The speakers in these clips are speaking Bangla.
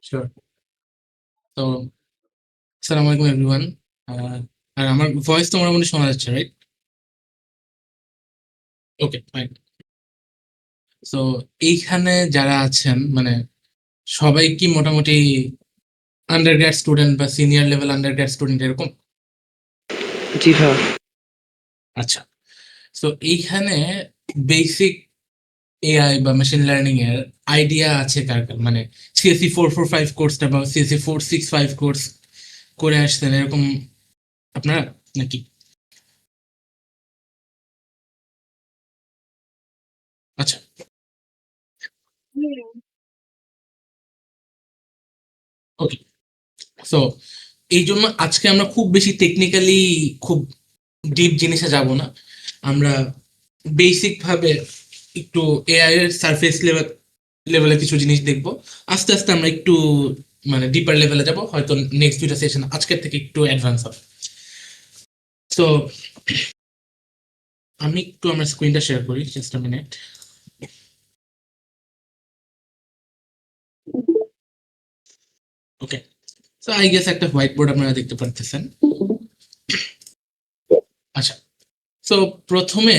শিওর। তো আসসালামু আলাইকুম এভরিওয়ান। আর আমার ভয়েস তো মোটামুটি শোনা যাচ্ছে, রাইট? ওকে, ফাইন। সো এইখানে যারা আছেন মানে সবাই কি মোটামুটি আন্ডারগ্র্যাড স্টুডেন্ট বা সিনিয়র লেভেল আন্ডারগ্র্যাড স্টুডেন্ট এরকম? জি ভাইয়া। আচ্ছা। সো এইখানে বেসিক এআই বা মেশিন লার্নিং এর আইডিয়া আছে কার কার? মানে সিএসসি 445 কোর্সটা বা সিএসসি 465 কোর্স করে আসছেন এরকম আপনারা নাকি? আচ্ছা, ওকে। সো এই জন্য আজকে আমরা খুব বেশি টেকনিক্যালি খুব ডিপ জিনিসে যাব না। আমরা বেসিক ভাবে একটু এআই এর সারফেস লেভেলে কিছু জিনিস দেখব। আস্তে আস্তে আমরা একটু মানে ডিপার লেভেলে যাব, হয়তো নেক্সট দুইটা সেশন আজকের থেকে একটু অ্যাডভান্স হবে। তো আমি একটু আমার স্ক্রিনটা শেয়ার করি, জাস্ট আ মিনিট। ওকে। তো আই গেস একটা হোয়াইট বোর্ড আপনারা দেখতে পারতেছেন। আচ্ছা। তো প্রথমে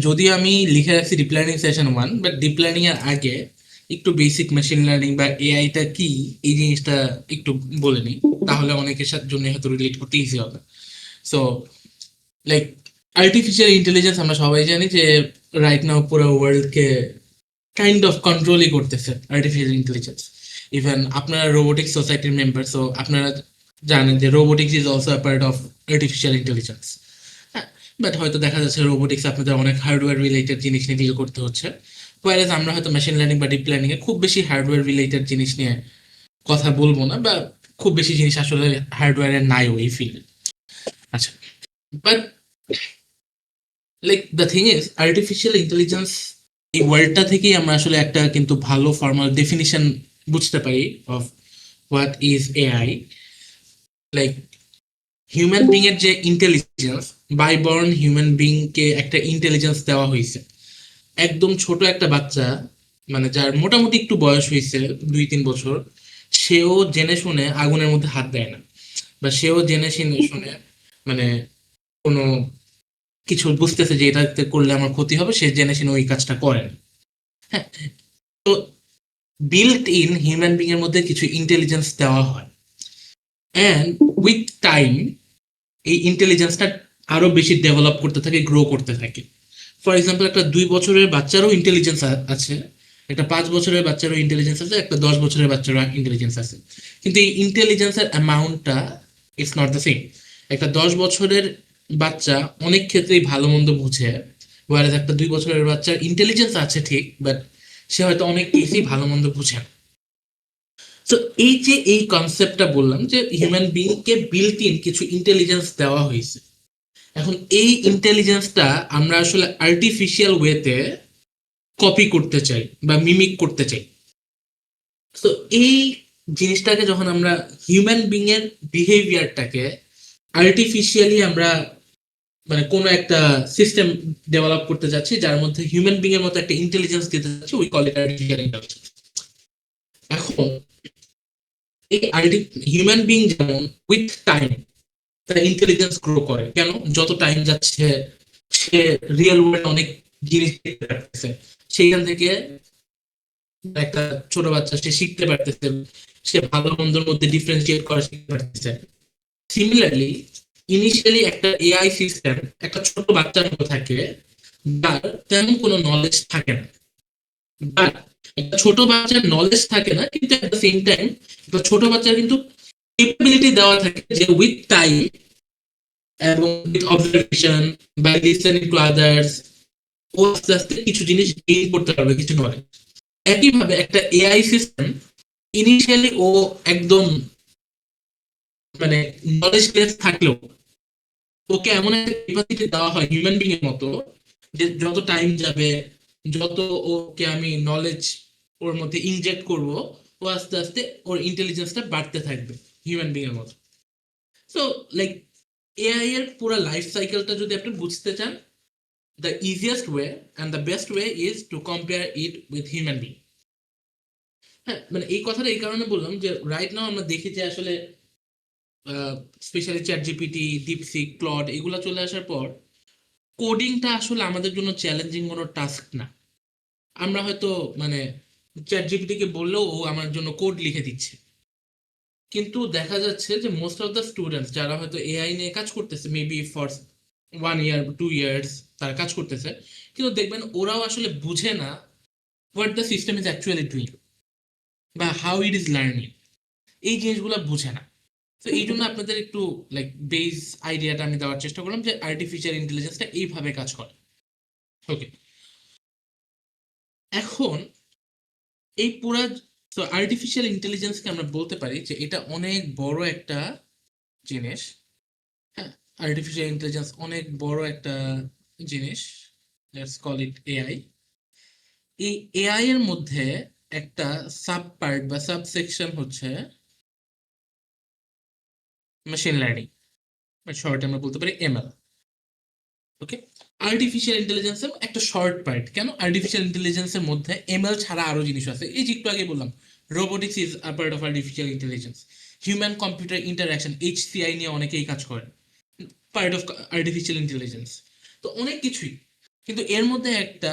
যদিও আমি লিখে রাখছি deep learning session 1, but deep learning এর আগে একটু বেসিক মেশিন লার্নিং বা এআইটা কি এই জিনিসটা একটু বলে নিই, তাহলে অনেকের সাথে জন্য হয়তো রিলেট করতে ইজি হবে। সো লাইক আর্টিফিশিয়াল ইন্টেলিজেন্স আমরা সবাই জানি যে রাইট নাও পুরো ওয়ার্ল্ডকে কাইন্ড অফ কন্ট্রোলই করতেছে আর্টিফিশিয়াল ইন্টেলিজেন্স। ইভেন আপনারা রোবোটিক্স সোসাইটির মেম্বার, সো আপনারা জানেন যে robotics is also a part of artificial intelligence. হ্যাঁ, বাট হয়তো দেখা যাচ্ছে রোবোটিক্স আপনাদের অনেক হার্ডওয়্যার রিলেটেড জিনিস নিয়ে ডিল করতে হচ্ছে, হোয়ারেজ আমরা হয়তো মেশিন লার্নিং বা ডিপ লার্নিং এ খুব বেশি হার্ডওয়্যার রিলেটেড জিনিস নিয়ে কথা বলবো না, বা খুব বেশি জিনিস আসলে হার্ডওয়্যারের নাই ওই ফিল্ডে। আচ্ছা, but like the thing is artificial intelligence এই ওয়ার্ডটা থেকেই আমরা আসলে একটা কিন্তু ভালো ফর্মাল ডেফিনিশন বুঝতে পারি of what is AI. Like human being এর যে intelligence, by born human being কে একটা ইন্টেলিজেন্স দেওয়া হয়েছে। একদম ছোট একটা বাচ্চা, মানে যার মোটামুটি একটু বয়স হয়েছে 2-3 বছর, সেও জেনে শুনে আগুনের মধ্যে হাত দেয় না, বা সেও জেনে শুনে মানে কোনো কিছু বুঝতেছে যে এটাতে করলে আমার ক্ষতি হবে, সে জেনে শুনে ওই কাজটা করে না। হ্যাঁ। তো বিল্ট ইন হিউম্যান বিং এর মধ্যে কিছু ইন্টেলিজেন্স দেওয়া হয়, অ্যান্ড উইথ টাইম এই ইন্টেলিজেন্সটা আরো বেশি ডেভেলপ করতে থাকে, গ্রো করতে থাকে। ফর এক্সাম্পল, একটা 2 বছরের বাচ্চারও ইন্টেলিজেন্স আছে, একটা 5 বছরের বাচ্চারও ইন্টেলিজেন্স আছে, একটা 10 বছরের বাচ্চারও ইন্টেলিজেন্স আছে। কিন্তু এই ইন্টেলিজেন্সের অ্যামাউন্টটা ইটস নট দ্য সেম। একটা 10 বছরের বাচ্চা অনেক ক্ষেত্রেই ভালো মন্দ বুঝে, ওয়ারেজ একটা 2 বছরের বাচ্চার ইন্টেলিজেন্স আছে ঠিক, বাট সে হয়তো অনেক বেশি ভালো মন্দ বুঝে না। তো এই যে এই কনসেপ্টটা বললাম যে human being K built in কিছু ইন্টেলিজেন্স দেওয়া হয়েছে, এখন এই ইন্টেলিজেন্সটা আমরা আসলে আর্টিফিশিয়াল ওয়েতে কপি করতে চাই বা মিমিক করতে চাই। তো এই জিনিসটাকে যখন আমরা হিউম্যান বিং এর বিহেভিয়ারটাকে আর্টিফিশিয়ালি আমরা মানে কোনো একটা সিস্টেম ডেভেলপ করতে যাচ্ছি যার মধ্যে হিউম্যান বিং এর মতো একটা ইন্টেলিজেন্স দিতে যাচ্ছি, we call it artificial intelligence. এখন এই হিউম্যান বিং যেমন উইথ টাইম তার ইন্টেলিজেন্স গ্রো করে, কেন? যত টাইম যাচ্ছে সে রিয়েল ওয়ার্ল্ড অনেক জিনিস দেখতে পারতেছে, সেইখান থেকে একটা ছোট বাচ্চা সে শিখতে পারতেছে, সে ভালো মন্দের মধ্যে ডিফারেন্সিয়েট করা শিখতে পারতেছে। সিমিলারলি ইনিশিয়ালি একটা এআই সিস্টেম একটা ছোট বাচ্চার মতো থাকে, যার তেমন কোনো নলেজ থাকে না, বাট একটা ছোট বাচ্চার নলেজ থাকে না, কিন্তু এট দ্য সেম টাইম একটা ছোট বাচ্চার কিন্তু কেপাবিলিটি দেওয়া থাকে যে উইথ টাইম এবং উইথ অবজারভেশন বা লিসেনিং টু আদার্স ও আস্তে আস্তে কিছু জিনিস গেইন করতে পারবে, কিছু নলেজ। একইভাবে একটা এআই সিস্টেম ইনিশিয়ালি ও একদম মানে নলেজলেস থাকলেও ওকে এমন একটা ক্যাপাসিটি দেওয়া হয় হিউম্যান বিং এর মতো, যে যত টাইম যাবে, যত ওকে আমি নলেজ ওর মধ্যে ইনজেক্ট করব, ও আস্তে আস্তে ওর ইন্টেলিজেন্সটা বাড়তে থাকবে হিউম্যান বিং এর মতো। সো লাইক এআই এর পুরো লাইফ সাইকেলটা যদি আপনি বুঝতে চান, the easiest way and the best way is to compare it with human being. হ্যাঁ, মানে এই কথাটা এই কারণে বললাম যে রাইট নাও আমরা দেখি যে আসলে specially chat GPT, DeepSeek, Claude এগুলা চলে আসার পর কোডিংটা আসলে আমাদের জন্য চ্যালেঞ্জিং কোনো টাস্ক না। আমরা হয়তো মানে চ্যাট জিপিটি কে বললেও ও আমার জন্য কোড লিখে দিচ্ছে। কিন্তু দেখা যাচ্ছে যে মোস্ট অফ দ্য স্টুডেন্টস যারা হয়তো এআই নিয়ে কাজ করতেছে, মেবি ফর 1 ইয়ার 2 ইয়ার্স তারা কাজ করতেছে, কিন্তু দেখবেন ওরাও আসলে বুঝে না what the system is actually doing বা হাউ ইট ইজ লার্নিং। এই জিনিসগুলো বুঝে না। তো এই জন্য আপনাদের একটু লাইক বেস আইডিয়াটা আমি দেওয়ার চেষ্টা করলাম যে আর্টিফিশিয়াল ইন্টেলিজেন্সটা এইভাবে কাজ করে। ওকে, এখন এই পুরা তো আর্টিফিশিয়াল ইন্টেলিজেন্সকে আমরা বলতে পারি যে এটা অনেক বড় একটা জিনিস। হ্যাঁ, আর্টিফিশিয়াল ইন্টেলিজেন্স অনেক বড় একটা জিনিস, লেটস কল ইট এআই। এই এআই এর মধ্যে একটা সাব পার্ট বা সাবসেকশন হচ্ছে মেশিন লার্নিং, শর্ট আমরা বলতে পারি এমএল। ওকে, আর্টিফিশিয়াল ইন্টেলিজেন্সের একটা শর্ট পার্ট। কেন আর্টিফিশিয়াল ইন্টেলিজেন্সের মধ্যে এমএল ছাড়া আরো জিনিস আছে, এই যে একটু আগে বললাম robotics is a part of artificial intelligence, human computer interaction HCI নিয়ে অনেকেই কাজ করেন, পার্ট অফ আর্টিফিশিয়াল ইন্টেলিজেন্স। তো অনেক কিছুই, কিন্তু এর মধ্যে একটা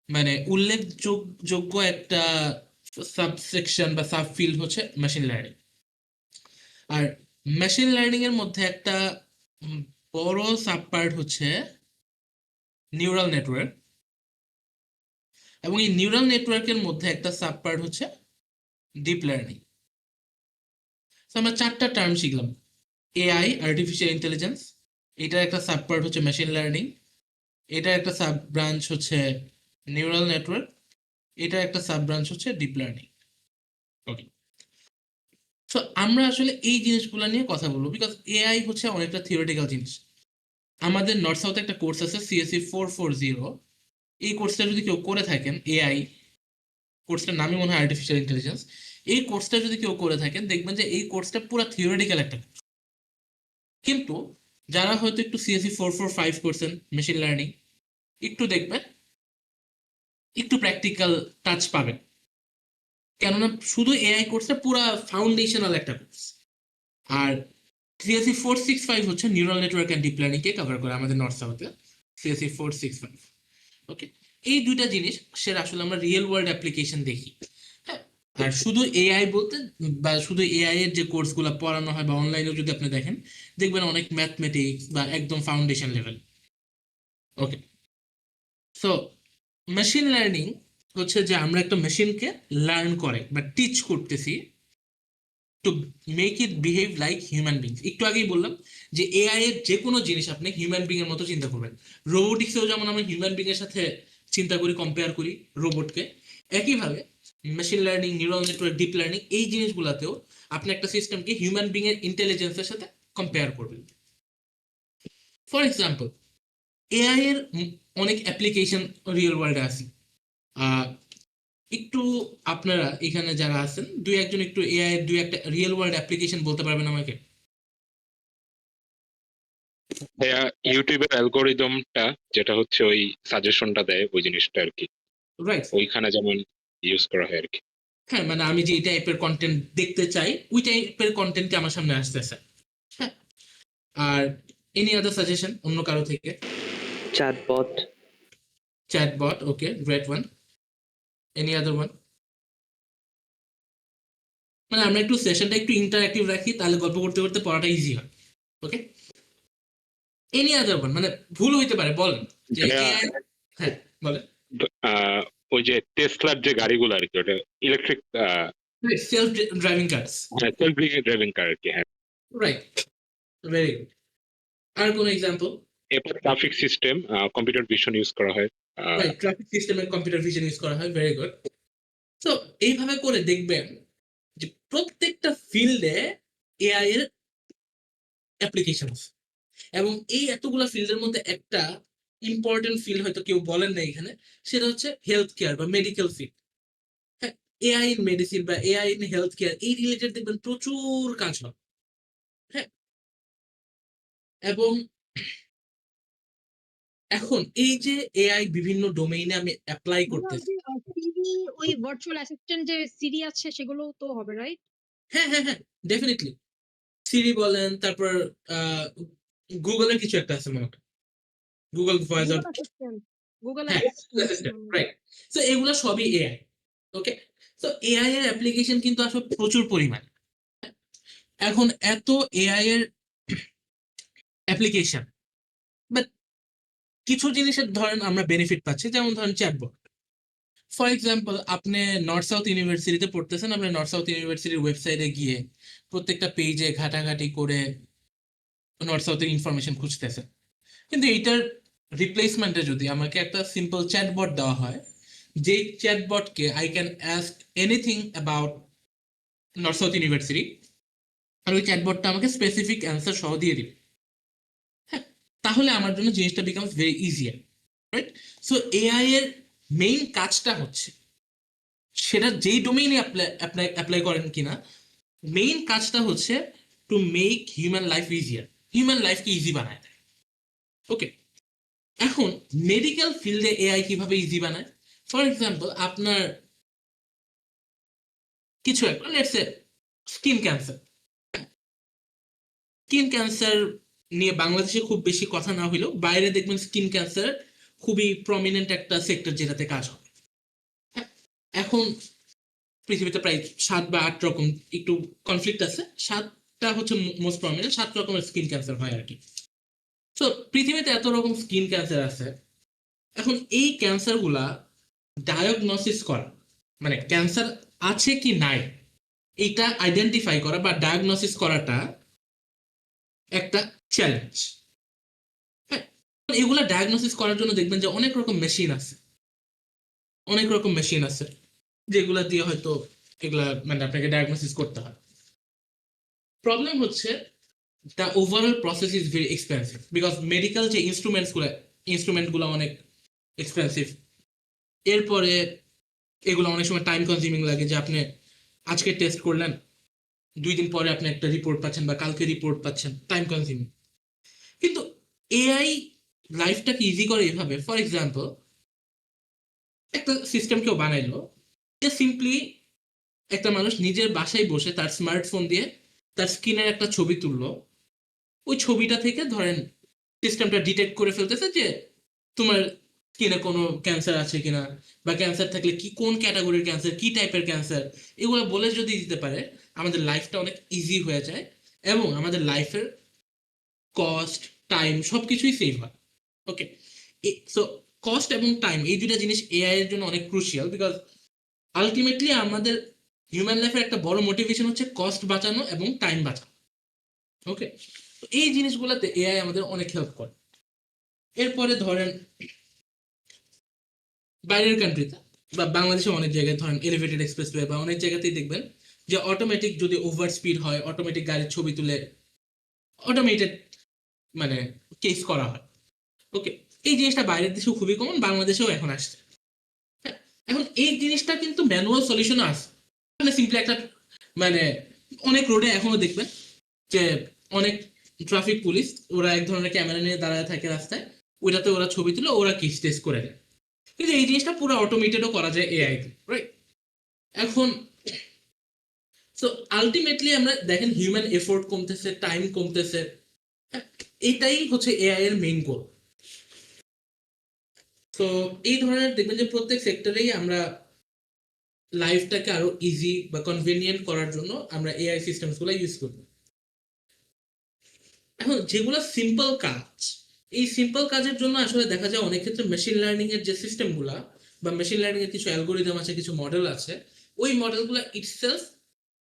মানে উল্লেখযোগ্য একটা সাবসেকশন বা সাব ফিল্ড হচ্ছে মেশিন লার্নিং। আর মেশিন লার্নিং এর মধ্যে একটা উম, বড় সাব পার্ট হচ্ছে নিউরাল নেটওয়ার্ক, এবং এই নিউরাল নেটওয়ার্কের মধ্যে একটা সাব পার্ট হচ্ছে ডিপ লার্নিং। আমরা চারটা টার্ম শিখলাম, এআই আর্টিফিশিয়াল ইন্টেলিজেন্স, এটার একটা সাব পার্ট হচ্ছে মেশিন লার্নিং, এটার একটা সাব ব্রাঞ্চ হচ্ছে নিউরাল নেটওয়ার্ক, এটার একটা সাব ব্রাঞ্চ হচ্ছে ডিপ লার্নিং। ওকে, সো আমরা আসলে এই জিনিসগুলো নিয়ে কথা বলবো, বিকজ এআই হচ্ছে অনেকটা থিওরিটিক্যাল জিনিস। আমাদের নর্থ সাউথে একটা কোর্স আছে সিএসসি 440, এই কোর্সটা যদি কেউ করে থাকেন, এআই কোর্সটার নামই মনে হয় আর্টিফিশিয়াল ইন্টেলিজেন্স, এই কোর্সটা যদি কেউ করে থাকেন দেখবেন যে এই কোর্সটা পুরো থিওরিটিক্যাল একটা course। কিন্তু যারা হয়তো একটু সিএসসি 445 করছেন মেশিন লার্নিং, একটু দেখবেন একটু প্র্যাকটিক্যাল টাচ পাবেন, কেননা শুধু এআই কোর্সটা পুরো ফাউন্ডেশনাল একটা কোর্স। আর সিএসসি 465 হচ্ছে neural network and deep learning K cover করে আমাদের নর্থ সাউথে, সিএসসি 465। ওকে, এই দুইটা জিনিস সেটা আসলে আমরা রিয়েল ওয়ার্ল্ড অ্যাপ্লিকেশন দেখি। হ্যাঁ, আর শুধু এআই বলতে বা শুধু এআই এর যে কোর্সগুলো পড়ানো হয় বা অনলাইনেও যদি আপনি দেখেন, দেখবেন অনেক ম্যাথমেটিক্স বা একদম ফাউন্ডেশন লেভেল। ওকে, সো মেশিন লার্নিং হচ্ছে যে আমরা একটা মেশিনকে লার্ন করে বা টিচ করতেছি to make it behave like human beings. একটু আগেই বললাম যে এআই এর যে কোনো জিনিস আপনি হিউম্যান বিং এর মতো চিন্তা করবেন। রোবোটিক্সেও যেমন আমরা হিউম্যান বিং এর সাথে চিন্তা করি, কম্পেয়ার করি রোবটকে, একইভাবে machine learning, neural network, deep learning এই জিনিসগুলোতেও আপনি একটা সিস্টেমকে হিউম্যান বিং এর ইন্টেলিজেন্সের সাথে কম্পেয়ার করবেন। ফর এক্সাম্পল, এআই এর অনেক অ্যাপ্লিকেশন রিয়েল ওয়ার্ল্ডে আছে। আহ, একটু আপনারা এখানে যারা আছেন দুই একজন একটু এআই এর দুই একটা রিয়েল ওয়ার্ল্ড অ্যাপ্লিকেশন বলতে পারবেন আমাকে? ভাইয়া, ইউটিউবের অ্যালগোরিদমটা যেটা হচ্ছে ওই সাজেশনটা দেয় ওই জিনিসটা আর কি, রাইট, ওইখানে যেমন ইউজ করা হয় আর কি। হ্যাঁ, মানে আমি যে এই টাইপের কন্টেন্ট দেখতে চাই ওই টাইপের কন্টেন্টই আমার সামনে আসতেছে। হ্যাঁ, আর এনি আদার সাজেশন অন্য কারো থেকে? Chatbot. Chatbot, okay, great one. Any other one? মানে আমরা একটু সেশনটা একটু ইন্টারঅ্যাক্টিভ রাখি, তাহলে গল্প করতে করতে পড়াটা ইজি হয়। ওকে, এনি আদার ওয়ান, মানে ভুল হইতে পারে, বলেন যে ভাইয়া, এআই। হ্যাঁ, বলেন। ওই যে টেসলার যে গাড়িগুলো আর কি, ওটা electric self driving cars. Self driving car আর কি। হ্যাঁ, রাইট, ভেরি গুড। আর কোন এক্সাম্পল? এরপর traffic system computer vision use করা হয়। আহ, রাইট, ট্রাফিক সিস্টেমে কম্পিউটার ভিশন ইউজ করা হয়, ভেরি গুড। তো এইভাবে করে দেখবেন যে প্রত্যেকটা ফিল্ডে এআই এর অ্যাপ্লিকেশন আছে। এবং এই এতগুলা ফিল্ডের মধ্যে একটা ইম্পর্টেন্ট ফিল্ড হয়তো কেউ বলেন না এখানে, সেটা হচ্ছে হেলথ কেয়ার বা মেডিকেল ফিল্ড। হ্যাঁ, এআই ইন মেডিসিন বা এআই ইন হেলথ কেয়ার এই রিলেটেড দেখবেন প্রচুর কাজ হয়। হ্যাঁ, এবং এখন এই যে এআই বিভিন্ন ডোমেইনে আমি অ্যাপ্লাই ভাইয়া ওই করতেছি। যে সিরি ওই ভার্চুয়াল অ্যাসিস্ট্যান্ট যে সিরি আছে সেগুলোও তো হবে, রাইট? হ্যাঁ হ্যাঁ হ্যাঁ, ডেফিনেটলি। সিরি বলেন, তারপর গুগলের কিছু একটা আছে মনে হয়, Google voice. Google assistant, Google হ্যাঁ, অ্যাসিস্ট্যান্ট। রাইট। সো এগুলো সবই এআই। ওকে, তো এআই এর অ্যাপ্লিকেশন কিন্তু আসলে প্রচুর পরিমাণ। এখন এত এআই এর অ্যাপ্লিকেশন, বাট কিছু জিনিসের ধরেন আমরা বেনিফিট পাচ্ছি, যেমন ধরেন চ্যাটবট। ফর এক্সাম্পল, আপনি নর্থ সাউথ ইউনিভার্সিটিতে পড়তেছেন, আপনি নর্থ সাউথ ইউনিভার্সিটির ওয়েবসাইটে গিয়ে প্রত্যেকটা পেজে ঘাটাঘাটি করে নর্থ সাউথের ইনফরমেশন খুঁজতেছেন। কিন্তু এইটার রিপ্লেসমেন্টে যদি আমাকে একটা সিম্পল চ্যাটবট দেওয়া হয়, যেই চ্যাটবটকে I can ask anything about North South University, আর ওই চ্যাটবটটা আমাকে স্পেসিফিক অ্যান্সার সহ দিয়ে দিবে, হ্যাঁ, তাহলে আমার জন্য জিনিসটা becomes very easier, right? So AI এর মেইন কাজটা হচ্ছে, সেটা যেই ডোমেইনে অ্যাপ্লাই করেন কিনা, মেইন কাজটা হচ্ছে to make human life easier, human লাইফকে ইজি বানায় দেয়। ওকে, এখন মেডিকেল ফিল্ডে এআই কিভাবে ইজি বানায়? ফর এক্সাম্পল, আপনার কিছু একটা, let's say skin cancer. Skin cancer নিয়ে বাংলাদেশে খুব বেশি কথা না হইলেও বাইরে দেখবেন স্কিন ক্যান্সার খুবই প্রমিনেন্ট একটা সেক্টর যেটাতে কাজ হয়। হ্যাঁ, এখন পৃথিবীতে প্রায় 7 বা 8 রকম, একটু কনফ্লিক্ট আছে, 7টা হচ্ছে মোস্ট প্রমিনেন্ট, 7 রকমের স্কিন ক্যান্সার হয় আর কি। তো পৃথিবীতে এত রকম স্কিন ক্যান্সার আছে। এখন এই ক্যান্সারগুলা ডায়াগনোসিস করা, মানে ক্যান্সার আছে কি নাই এটা আইডেন্টিফাই করা বা ডায়াগনোসিস করাটা একটা চ্যালেঞ্জ। হ্যাঁ, এগুলা ডায়াগনোসিস করার জন্য দেখবেন যে অনেক রকম মেশিন আছে, অনেক রকম মেশিন আছে যেগুলা দিয়ে হয়তো এগুলা মানে আপনাকে ডায়াগনোসিস করতে হয়। প্রবলেম হচ্ছে the overall process is very expensive, because medical যে ইনস্ট্রুমেন্টগুলো অনেক এক্সপেন্সিভ। এরপরে এগুলো অনেক সময় টাইম কনজিউমিং লাগে, যে আপনি আজকে টেস্ট করলেন, 2 দিন পরে আপনি একটা রিপোর্ট পাচ্ছেন বা কালকে রিপোর্ট পাচ্ছেন, টাইম কনজিউমিং। কিন্তু এআই লাইফটাকে ইজি করে এভাবে, ফর এক্সাম্পল একটা সিস্টেম কেউ বানাইলো, যে সিম্পলি একটা মানুষ নিজের বাসায় বসে তার স্মার্টফোন দিয়ে তার স্ক্রিনের একটা ছবি তুললো, ওই ছবিটা থেকে ধরেন সিস্টেমটা ডিটেক্ট করে ফেলতেছে যে তোমার স্কিনে কোনো ক্যান্সার আছে কিনা, বা ক্যান্সার থাকলে কি, কোন ক্যাটাগরির ক্যান্সার, কি টাইপের ক্যান্সার, এগুলো বলে যদি দিতে পারে, আমাদের লাইফটা অনেক ইজি হয়ে যায় এবং আমাদের লাইফের কস্ট, টাইম সবকিছুই সেভ হয়। ওকে, সো কস্ট এবং টাইম এই দুইটা জিনিস এআই এর জন্য অনেক ক্রুশিয়াল, বিকজ আলটিমেটলি আমাদের হিউম্যান লাইফের একটা বড় মোটিভেশন হচ্ছে কস্ট বাঁচানো এবং টাইম বাঁচানো। ওকে, এই জিনিসগুলোতে এআই আমাদের অনেক হেল্প করে। এরপরে ধরেন বাইরের কান্ট্রিতে বা বাংলাদেশে অনেক জায়গায় ধরেন এলিভেটেড এক্সপ্রেসওয়ে বা অনেক জায়গাতেই দেখবেন যে অটোমেটিক যদি ওভার স্পিড হয়, অটোমেটিক গাড়ির ছবি তুলে অটোমেটেড মানে কেস করা হয়। ওকে, এই জিনিসটা বাইরের দেশেও খুবই কমন, বাংলাদেশেও এখন আসছে। হ্যাঁ, এখন এই জিনিসটা কিন্তু ম্যানুয়াল সলিউশন আছে, মানে সিম্পলি একটা মানে অনেক রোডে এখনো দেখবেন যে অনেক ট্রাফিক পুলিশ ওরা এক ধরনের ক্যামেরা নিয়ে দাঁড়ায় থাকে রাস্তায়, ওইটাতে ওরা ছবি তুলে ওরা কেস টেস্ট করে দেয়। কিন্তু এই জিনিসটা পুরো অটোমেটেডও করা যায় এআই তে, রাইট? এখন সো আলটিমেটলি আমরা দেখেন হিউম্যান এফোর্ট কমতেছে, টাইম কমতেছে, হ্যাঁ, এটাই হচ্ছে এআই এর মেইন গোল। তো এই ধরনের দেখবেন যে প্রত্যেক সেক্টরেই আমরা লাইফটাকে আরো ইজি বা কনভিনিয়েন্ট করার জন্য আমরা এআই সিস্টেমস গুলো ইউজ করব। এখন যেগুলো সিম্পল কাজ, এই সিম্পল কাজের জন্য আসলে দেখা যায় অনেক ক্ষেত্রে মেশিন লার্নিং এর যে সিস্টেমগুলা বা মেশিন লার্নিং এর কিছু অ্যালগোরিদম আছে, কিছু মডেল আছে, ওই মডেলগুলো ইটসেলফ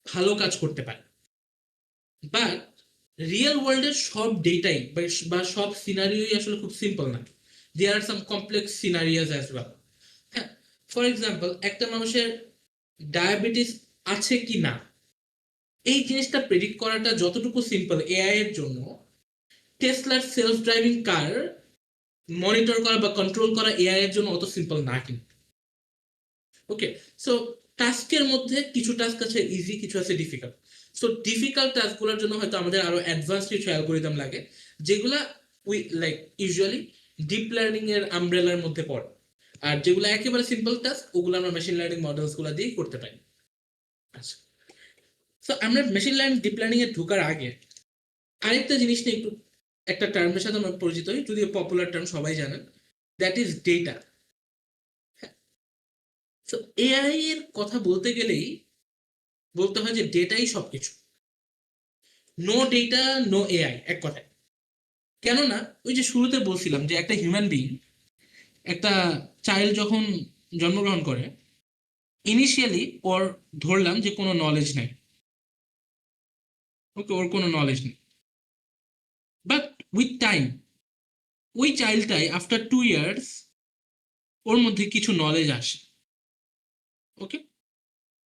ভালো কাজ করতে পারে। বাট রিয়েল ওয়ার্ল্ডের সব ডেটাই বা সব সিনারিওই আসলে খুব সিম্পল না, দেয়ার আর সাম কমপ্লেক্স সিনারিয়াস অ্যাজ ওয়েল। হ্যাঁ, ফর এক্সাম্পল, একটা মানুষের ডায়াবেটিস আছে কি না, এই জিনিসটা প্রেডিক্ট করাটা যতটুকু সিম্পল এআই এর জন্য, টেসলার সেলফ ড্রাইভিং কার মনিটর করা বা কন্ট্রোল করা এআই এর জন্য অত সিম্পল না কিন্তু। ওকে, সো টাস্কের মধ্যে কিছু টাস্ক আছে ইজি, কিছু আছে ডিফিকাল্ট। সো ডিফিকাল্ট টাস্কগুলোর জন্য হয়তো আমাদের আরো অ্যাডভান্স কিছু অ্যালগোরিদম লাগে, যেগুলা we like usually deep learning এর আমব্রেলার মধ্যে পড়ে। আর যেগুলো একেবারে সিম্পল টাস্ক ওগুলো আমরা মেশিন লার্নিং মডেলস গুলো দিয়েই করতে পারি। আচ্ছা, তো আমরা মেশিন লার্নিং ডিপ লার্নিং এ ঢোকার আগে আরেকটা জিনিস নিয়ে একটু একটা টার্মের সাথে আমরা পরিচিত হই, যদিও পপুলার টার্ম সবাই জানেন, দ্যাট ইজ ডেটা। তো এআই এর কথা বলতে গেলেই বলতে হয় যে ডেটাই সবকিছু। নো ডেটা নো এআই, এক কথায়। কেননা ওই যে শুরুতে বলছিলাম যে একটা হিউম্যান বিং, একটা চাইল্ড যখন জন্মগ্রহণ করে, ইনিশিয়ালি ওর ধরলাম যে কোনো নলেজ নেই, ওকে, ওর কোনো নলেজ নেই। বাট উইথ টাইম ওই চাইল্ডটাই আফটার 2 ইয়ার্স ওর মধ্যে কিছু নলেজ আসে। ওকে,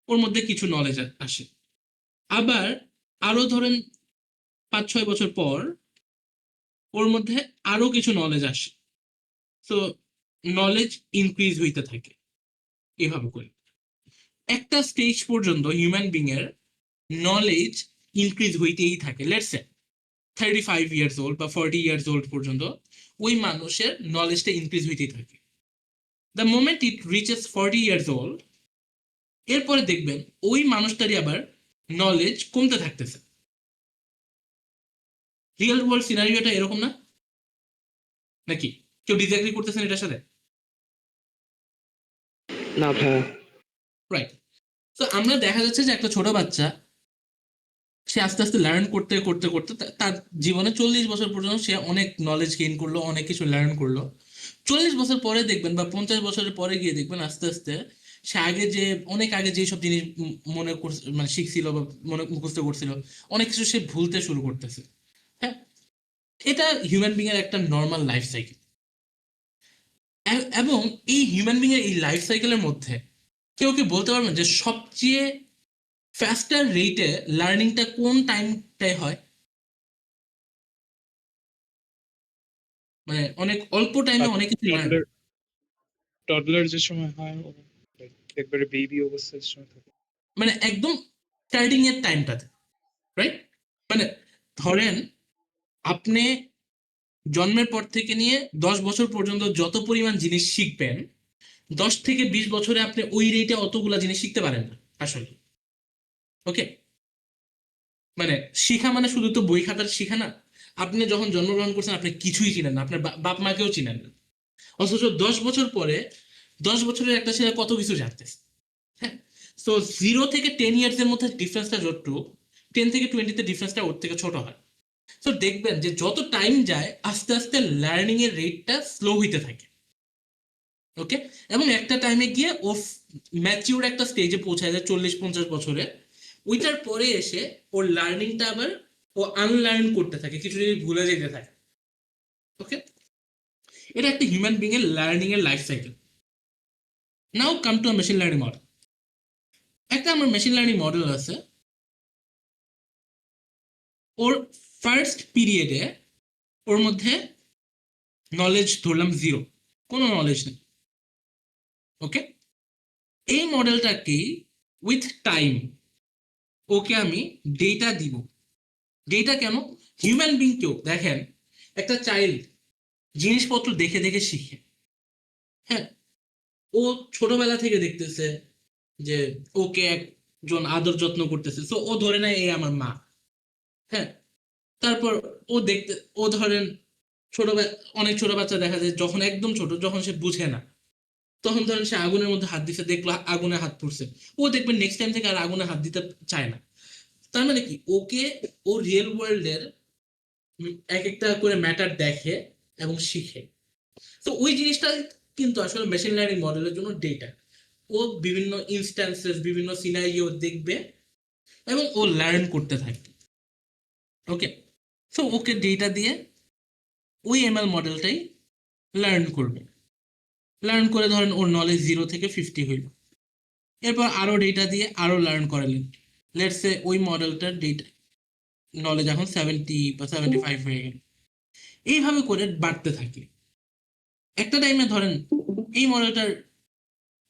ওর মধ্যে কিছু নলেজ আসে। আবার আরো ধরেন 5-6 বছর পর ওর মধ্যে আরো কিছু নলেজ আসে। তো নলেজ ইনক্রিজ হইতে থাকে এভাবে করে। একটা স্টেজ পর্যন্ত হিউম্যান বিং এর নলেজ ইনক্রিজ হইতেই থাকে। লেটস সে 35 ইয়ার্স ওল্ড বা 40 ইয়ার্স ওল্ড পর্যন্ত ওই মানুষের নলেজটা ইনক্রিজ হইতেই থাকে। The moment it reaches 40 years old, এরপরে দেখবেন ওই মানুষটারই আবার নলেজ কমতে থাকতেছে। রিয়েল ওয়ার্ল্ড সিনারিওটা এরকম না নাকি? কেউ ডিসএগ্রি করতেছেন এটার সাথে? না ভাইয়া। রাইট। তো আমরা দেখা যাচ্ছে যে একটা ছোট বাচ্চা, সে আস্তে আস্তে লার্ন করতে করতে করতে তার জীবনে 40 বছর পর্যন্ত সে অনেক নলেজ গেইন করলো, অনেক কিছু লার্ন করলো। 40 বছর পরে দেখবেন বা 50 বছরের পরে গিয়ে দেখবেন আস্তে আস্তে সে আগে যে অনেক আগে যেসব জিনিস মনে মানে শিখছিল বা মনে মুখস্থ করছিল, অনেক কিছু সে ভুলতে শুরু করতেছে। হ্যাঁ, এটা হিউম্যান বিং এর একটা নর্মাল লাইফ সাইকেল। এবং এই হিউম্যান বিং এর এই লাইফ সাইকেলের মধ্যে কেউ কি বলতে পারবেন যে সবচেয়ে ফাস্টার রেটে লার্নিংটা কোন টাইমটায় হয়? মানে অনেক অল্প টাইমে অনেক কিছু লার্ন। টডলার যে সময় হয় ও একবারে বেবি অবস্থায় যে সময় থাকে। মানে একদম স্টার্টিং এর টাইমটাতে, রাইট? মানে ধরেন আপনি জন্মের পর থেকে নিয়ে 10 বছর পর্যন্ত যত পরিমাণ জিনিস শিখবেন, 10 থেকে 20 বছরে আপনি ওই রেটে অতগুলা জিনিস শিখতে পারেন না আসলে। ওকে, মানে শিখা মানে শুধু তো বই খাতার শিখা না। আপনি যখন জন্মগ্রহণ করছেন আপনি কিছুই চিনেন না, আপনার বাপ মাকেও চিনেন না। অথচ 10 বছর পরে 10 বছরের একটা ছেলে কত কিছু জানতেছে। হ্যাঁ, তো 0 থেকে 10 ইয়ার্স এর মধ্যে ডিফারেন্সটা যতটুকু, 10 থেকে 20-তে ডিফারেন্সটা ওর থেকে ছোট হয়। তো দেখবেন যে যত টাইম যায় আস্তে আস্তে লার্নিং এর রেটটা স্লো হইতে থাকে। ওকে, এবং একটা টাইমে গিয়ে ও ম্যাচিউর একটা স্টেজে পৌঁছায় যায় 40-50 বছরে। ওইটার পরে এসে ওর লার্নিংটা আবার ও আনলার্ন করতে থাকে, কিছু জিনিস ভুলে যেতে থাকে। ওকে, এটা একটা হিউম্যান বিং এর লার্নিং এর life cycle. Now come to machine learning model. একটা আমার মেশিন লার্নিং মডেল আছে, ওর ফার্স্ট পিরিয়ডে ওর মধ্যে নলেজ ধরলাম 0, কোনো নলেজ নেই। ওকে, এই মডেলটাকেই উইথ টাইম ওকে আমি ডেটা দিব। ডেটা কেন? হিউম্যান বিং কেও দেখেন, একটা চাইল্ড জিনিসপত্র দেখে দেখে শিখে। হ্যাঁ, ও ছোটবেলা থেকে দেখতেছে যে ওকে একজন আদর যত্ন করতেছে, তো ও ধরে নেয় এই আমার মা। হ্যাঁ, তারপর ও দেখতে, ও ধরেন অনেক ছোট বাচ্চা দেখা যায় যখন একদম ছোট, যখন সে বুঝে না, তখন ধরেন সে আগুনের মধ্যে হাত দিতে দেখলো আগুনে হাত পড়ছে, ও দেখবেন নেক্সট টাইম থেকে আর আগুনে হাত দিতে চায় না। তার মানে কি, ওকে ও রিয়েল ওয়ার্ল্ডের এক একটা করে ম্যাটার দেখে এবং শিখে। তো ওই জিনিসটা কিন্তু আসলে মেশিন লার্নিং মডেলের জন্য ডেটা। ও বিভিন্ন ইনস্ট্যান্সেস, বিভিন্ন সিনারিও দেখবে এবং ও লার্ন করতে থাকবে। ওকে, সো ওকে ডেটা দিয়ে ওই এমএল মডেলটাই লার্ন করবে। লার্ন করে ধরেন ওর নলেজ 0 থেকে 50 হইল, এরপর আরো ডেটা দিয়ে আরো লার্ন করালেন। লেটস সে ওই মডেলটার ডেটা নলেজ এখন 70 বা 75 হয়ে গেল। এইভাবে করে বাড়তে থাকে। একটা টাইমে ধরেন এই মডেলটার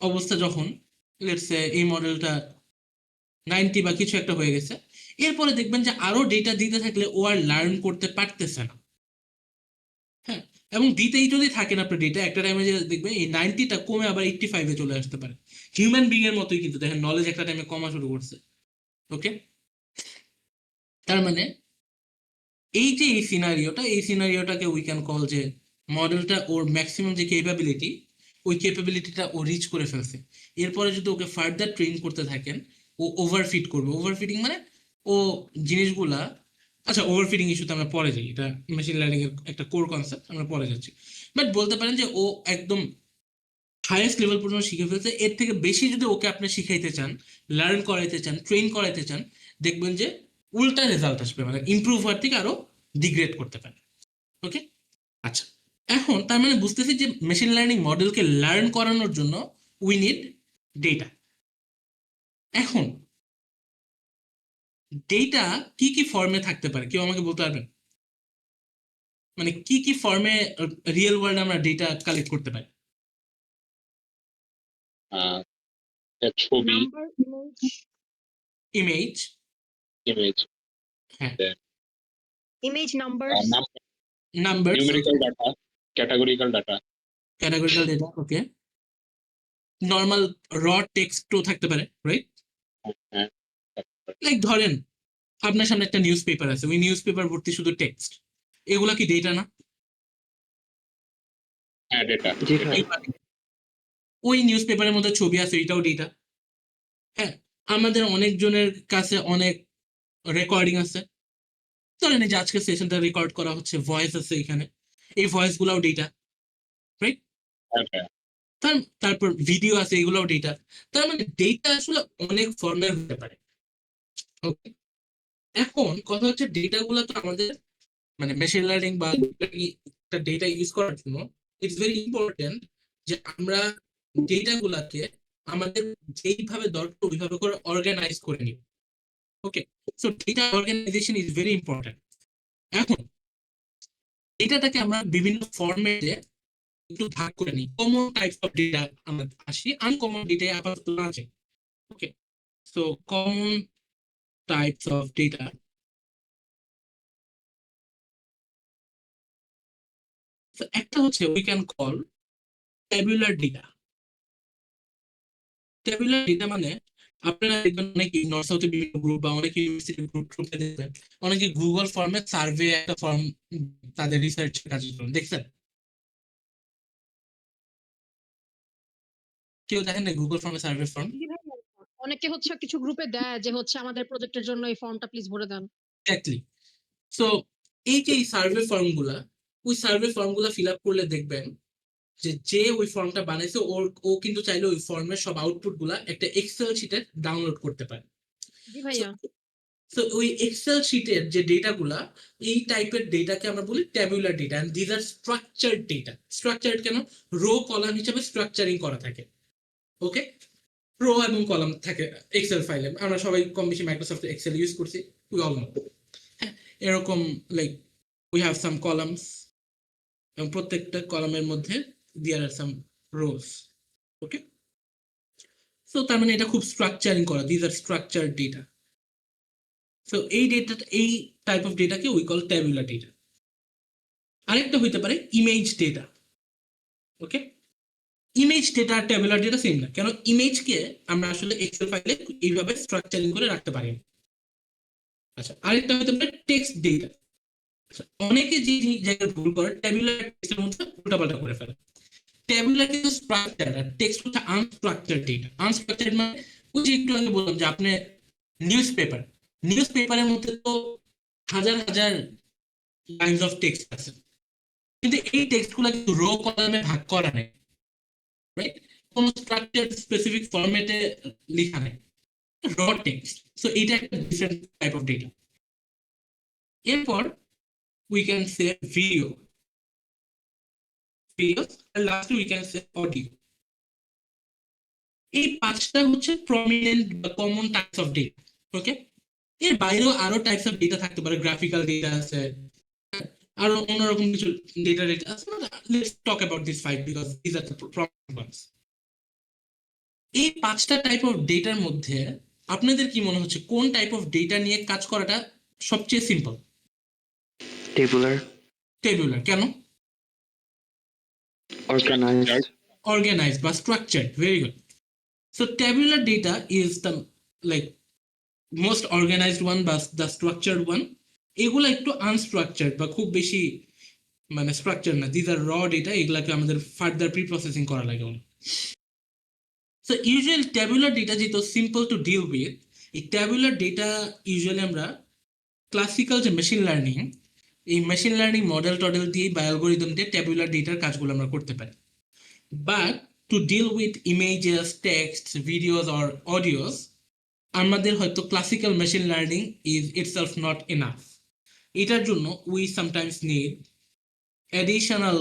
অবস্থা যখন, লেটস সে এই মডেলটা 90 বা কিছু একটা হয়ে গেছে, এরপরে দেখবেন যে আরো ডেটা দিতে থাকলে ও আর লার্ন করতে পারতেছে না। হ্যাঁ, এবং ডিতেই যদি থাকেন আপনার ডেটা একটা টাইমে যে দেখবেন এই 90টা কমে আবার 85-এ চলে আসতে পারে। হিউম্যান বিং এর মতোই কিন্তু দেখেন নলেজ একটা টাইমে কমা শুরু করছে। ওকে, তার মানে এই যে এই সিনারিওটাকে উই ক্যান কল যে মডেলটা ওর ম্যাক্সিমাম যে কেপাবিলিটি, ওই কেপাবিলিটিটা ও রিচ করে ফেলছে। এরপরে যদি ওকে ফার্দার ট্রেন করতে থাকেন, ও ওভারফিট করবে। ওভারফিটিং মানে ও জিনিসগুলা, আচ্ছা ওভারফিটিং ইস্যুতে আমরা পরে যাই, এটা মেশিন লার্নিং এর একটা কোর কনসেপ্ট, আমরা পরে যাচ্ছি। বাট বলতে পারেন যে ও একদম হাইয়েস্ট লেভেল পর্যন্ত শিখে ফেলছে। এর থেকে বেশি যদি ওকে আপনি শিখাইতে চান, লার্ন করাইতে চান, ট্রেন করাইতে চান, দেখবেন যে উল্টা রেজাল্ট আসবে, মানে ইমপ্রুভ হওয়ার থেকে আরো ডিগ্রেড করতে পারে। ওকে, আচ্ছা এখন তার মানে বুঝতেছি যে মেশিন লার্নিং মডেলকে লার্ন করানোর জন্য উই নিড ডেটা। এখন ডেটা কি কি ফর্মে থাকতে পারে কেউ আমাকে বলতে পারবেন? মানে কি কি ফর্মে রিয়েল ওয়ার্ল্ড আমরা ডেটা কালেক্ট করতে পারি? ছবি, নাম্বার, ইমেজ, ইমেজ, হ্যাঁ, image, number, number, numerical data, categorical data. Categorical data, okay, normal raw টেক্সটও থাকতে পারে, রাইট? হ্যাঁ, লাইক ধরেন আপনার সামনে একটা নিউজ পেপার আছে, ওই নিউজ পেপার ভর্তি শুধু টেক্সট, এগুলা কি ডেটা না? হ্যাঁ ডেটা। জি ভাই। ওই নিউজ পেপারের মধ্যে ছবি আছে, এটাও ডেটা। হ্যাঁ, আমাদের অনেকজনের কাছে অনেক রেকর্ডিং আছে, ধরেন এই যে আজকের সেশনটা রেকর্ড করা হচ্ছে, ভয়েস আছে এখানে, এই ভয়েস গুলাও ডেটা, রাইট? হ্যাঁ, তারপর ভিডিও আছে, এগুলোও ডেটা। তার মানে ডেটা আসলে অনেক ফর্মের হতে পারে। Okay? এখন কথা হচ্ছে ডেটা গুলো তো আমাদের মানে মেশিন লার্নিং বা একটা ডেটা ইউজ করার জন্য ইটস ভেরি ইম্পর্টেন্ট যে আমরা ডেটা গুলাকে আমাদের যেইভাবে দরকার ওইভাবে করে অর্গানাইজ করে নিব। Okay, so data organization is very important. এখন ডেটাটাকে আমরা বিভিন্ন ফরম্যাটে একটু ভাগ করে নিই। কমন টাইপস অফ ডেটা আমরা আসি, আনকমন ডেটা আপাতত আছে। Okay, so common types of data, একটা হচ্ছে we can call tabular data. Tabular data মানে আপনারা দেখবেন অনেকে নর্থ সাউথে বিভিন্ন গ্রুপ বা অনেকে ইউনিভার্সিটি গ্রুপ ট্রুপে দেখবেন অনেকে গুগল ফর্মে সার্ভে একটা ফর্ম তাদের রিসার্চ কাজের জন্য দেখছেন? কেউ দেখেন না গুগল ফর্মে সার্ভে ফর্ম? অনেকে হচ্ছে কিছু গ্রুপে দেয় যে হচ্ছে আমাদের প্রজেক্টের জন্য এই ফর্মটা প্লিজ ভরে দেন। এক্স্যাক্টলি। সো এই যে এই সার্ভে ফর্মগুলা, ওই সার্ভে ফর্মগুলা ফিল আপ করলে দেখবেন যে যে ওই ফর্মটা বানাইছে ও কিন্তু চাইলে ওই ফর্মের সব আউটপুট গুলা একটা এক্সেল শিটে ডাউনলোড করতে পারে। জি ভাইয়া। তো ওই এক্সেল শিটের যে ডেটাগুলা, এই টাইপের ডেটাকে আমরা বলি tabular data, and this are structured data. Structured কেন? রো কলাম হিসেবে স্ট্রাকচারিং করা থাকে। ওকে, রো এবং কলাম থাকে এক্সেল ফাইলে, আমরা সবাই কম বেশি মাইক্রোসফট এক্সেল ইউজ করছি, উই অল নো। হ্যাঁ, এরকম like we have some columns এবং প্রত্যেকটা কলামের মধ্যে দেয়ার আর সাম রোস। ওকে, সো তার মানে এটা খুব স্ট্রাকচারিং করা, this are structured data. So এই ডেটা, এই টাইপ অফ ডেটাকে উই কল ট্যাবুলার ডেটা। আরেকটা হইতে পারে image data. Okay, image data আর ট্যাবুলার ডেটা সেম না। কেন? ইমেজকে আমরা আসলে এক্সেল ফাইলে এইভাবে স্ট্রাকচারিং করে রাখতে পারি না। আচ্ছা, আরেকটা হতে পারে টেক্সট ডেটা। অনেকে যে জায়গায় ভুল করে ট্যাবুলার টেক্সটের মধ্যে উল্টাপাল্টা করে ফেলে। ট্যাবুলার কিন্তু স্ট্রাকচার আর টেক্সট হচ্ছে আনস্ট্রাকচার্ড ডেটা। আনস্ট্রাকচার্ড মানে ওই যে একটু আগে বললাম যে আপনি নিউজ পেপারের মধ্যে তো হাজার হাজার লাইনস অফ টেক্সট আছে, কিন্তু এই টেক্সটগুলো কিন্তু রো কলামে ভাগ করা নেই, রাইট? কোনো স্ট্রাকচার স্পেসিফিক ফরম্যাটে লেখা নেই, র টেক্সট। সো এটা একটা ডিফারেন্ট টাইপ অফ ডেটা। এরপর উই ক্যান সে ভিডিও, আর লাস্টে উই ক্যান সে অডিও। এই পাঁচটা হচ্ছে প্রমিনেন্ট বা কমন টাইপস অফ ডেটা। ওকে, এর বাইরেও আরো টাইপস অফ ডেটা থাকতে পারে, গ্রাফিক্যাল ডেটা আছে, আরো অন্যরকম কিছু ডেটা আছে। Let's talk about this five because this are the prominent ones. এই পাঁচটা টাইপ অফ ডেটার মধ্যে আপনাদের কি মনে হচ্ছে কোন টাইপ অফ ডেটা নিয়ে কাজ করাটা সবচেয়ে সিম্পল? টেবুলার। টেবুলার। কেন? Organized. organized বা structured. Very good. So tabular data is the like most organized one বা the structured one. এগুলা একটু আনস্ট্রাকচার্ড বা খুব বেশি মানে স্ট্রাকচার না, দিস আর র ডেটা, এগুলাকে আমাদের ফার্দার প্রি প্রসেসিং করা লাগে। সো ইউজুয়াল ট্যাবুলার ডেটা যেহেতু সিম্পল টু ডিল উইথ, এই ট্যাবুলার ডেটা ইউজুয়ালি আমরা ক্লাসিক্যাল যে মেশিন লার্নিং, এই মেশিন লার্নিং মডেল টডেল দিয়ে বা অ্যালগোরিদম দিয়ে ট্যাবুলার ডেটার কাজগুলো আমরা করতে পারি। But to deal with images, text, videos or audios, আমাদের হয়তো classical machine learning is itself not enough. এটার জন্য we sometimes need additional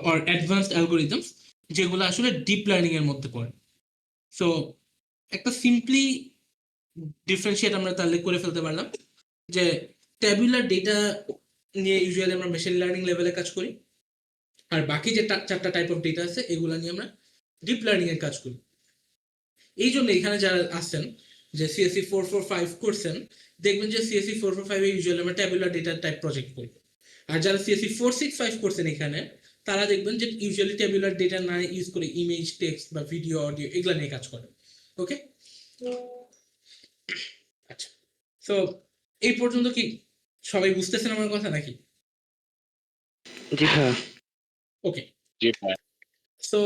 or advanced algorithms, যেগুলো আসলে ডিপ লার্নিং এর মধ্যে পড়ে। সো একটা সিম্পলি ডিফারেন্সিয়েট আমরা তাহলে করে ফেলতে পারলাম যে ট্যাবুলার ডেটা নিয়ে ইউজুয়ালি আমরা মেশিন লার্নিং লেভেলে কাজ করি, আর বাকি যে চারটা টাইপ অফ ডেটা আছে এগুলো নিয়ে আমরা ডিপ লার্নিং এর কাজ করি। এই জন্য এখানে যারা আসছেন যে সিএসসি 445 করছেন, দেখবেন যে সিএসসি 445 এ ইউজুয়ালি আমরা ট্যাবুলার ডেটা টাইপ প্রজেক্ট করি। আর যারা সিএসসি 465 করছেন এখানে, তারা দেখবেন যে ইউজুয়ালি ট্যাবুলার ডেটা না ইউজ করে ইমেজ, টেক্সট বা ভিডিও, অডিও এগুলা নিয়ে কাজ করে। ওকে, আচ্ছা। সো এই পর্যন্ত কি সবাই বুঝতেছেন আমার কথা নাকি? জি ভাইয়া। ওকে, জি ভাই। সো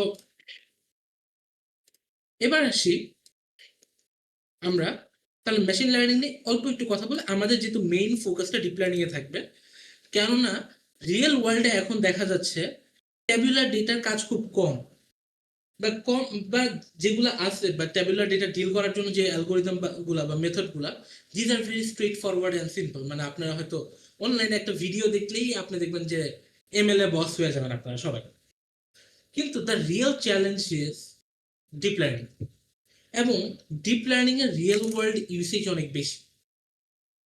এবার আসি আমরা তাহলে মেশিন লার্নিং নিয়ে অল্প একটু কথা বলে, আমাদের যেহেতু মেইন ফোকাসটা ডিপ লার্নিং এ থাকবে, কেননা রিয়েল ওয়ার্ল্ডে এখন দেখা যাচ্ছে ট্যাবুলার ডেটার কাজ খুব কম বা যেগুলো আছে বা ট্যাবুলার ডেটা ডিল করার জন্য যে অ্যালগোরিদম গুলা বা মেথড গুলা, this are very straight forward and simple. মানে আপনারা হয়তো অনলাইনে একটা ভিডিও দেখলেই আপনি দেখবেন যে এমএল এ বস হয়ে যাবেন আপনারা সবাই। কিন্তু the real challenge is deep learning, এবং ডিপ লার্নিং এর রিয়েল ওয়ার্ল্ড ইউসেজ অনেক বেশি।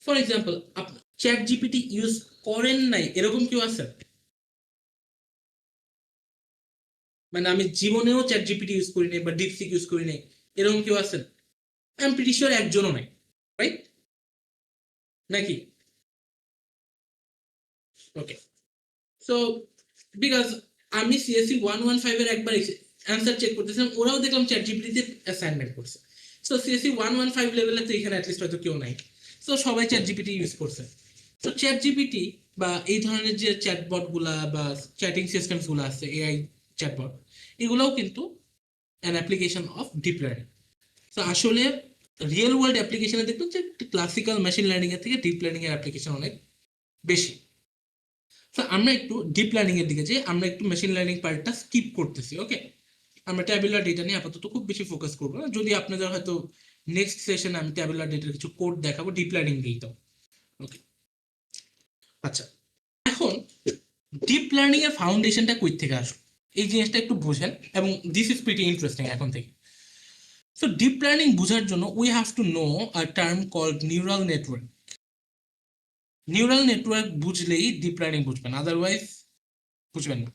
ফর এক্সাম্পল, আপনি চ্যাট জিপিটি ইউজ করেন নাই এরকম কেউ আছে? মানে আমি জীবনেও চ্যাট জিপিটি ইউজ করি নাই বা ডিপসিক ইউজ করি নাই এরকম কেউ আছেন? আই এম প্রিটি শিওর একজনও নাই, রাইট নাকি? ওকে, সো বিকজ আমি সিএসসি 115 এর একবার অ্যান্সার চেক করতেছিলাম, ওরাও দেখলাম চ্যাট জিপিটিতে অ্যাসাইনমেন্ট করছে। সো সিএসসি 115 লেভেলে তো এখানে অ্যাটলিস্ট হয়তো কেউ নাই, সো সবাই চ্যাট জিপিটি ইউজ করছে। সো চ্যাট জিপিটি বা এই ধরনের যে চ্যাটবট গুলা বা চ্যাটিং সিস্টেমস গুলো আছে, এআই চ্যাটবট, এগুলোও কিন্তু an application of deep learning. তো আসলে রিয়েল ওয়ার্ল্ড অ্যাপ্লিকেশনে দেখবেন যে ক্লাসিক্যাল মেশিন লার্নিং এর থেকে ডিপ লার্নিং এর অ্যাপ্লিকেশন অনেক বেশি। তো আমরা একটু ডিপ লার্নিং এর দিকে যাই, আমরা একটু মেশিন লার্নিং পার্টটা স্কিপ করতেছি। ওকে, আমরা ট্যাবুলার ডেটা নিয়ে আপাতত খুব বেশি ফোকাস করবো না, যদি আপনাদের হয়তো নেক্সট সেশনে আমি ট্যাবুলার ডেটার কিছু কোড দেখাবো ডিপ লার্নিং দিই তো। ওকে, আচ্ছা, এখন ডিপ লার্নিং এর ফাউন্ডেশনটা কই থেকে আসলো এই জিনিসটা একটু বুঝেন, এবং দিস ইজ প্রিটি ইন্টারেস্টিং এখন থেকে। সো ডিপ লার্নিং বোঝার জন্য we have to know a term called neural network. Neural network বুঝলেই ডিপ লার্নিং বুঝবেন, আদারওয়াইজ বুঝবেন না।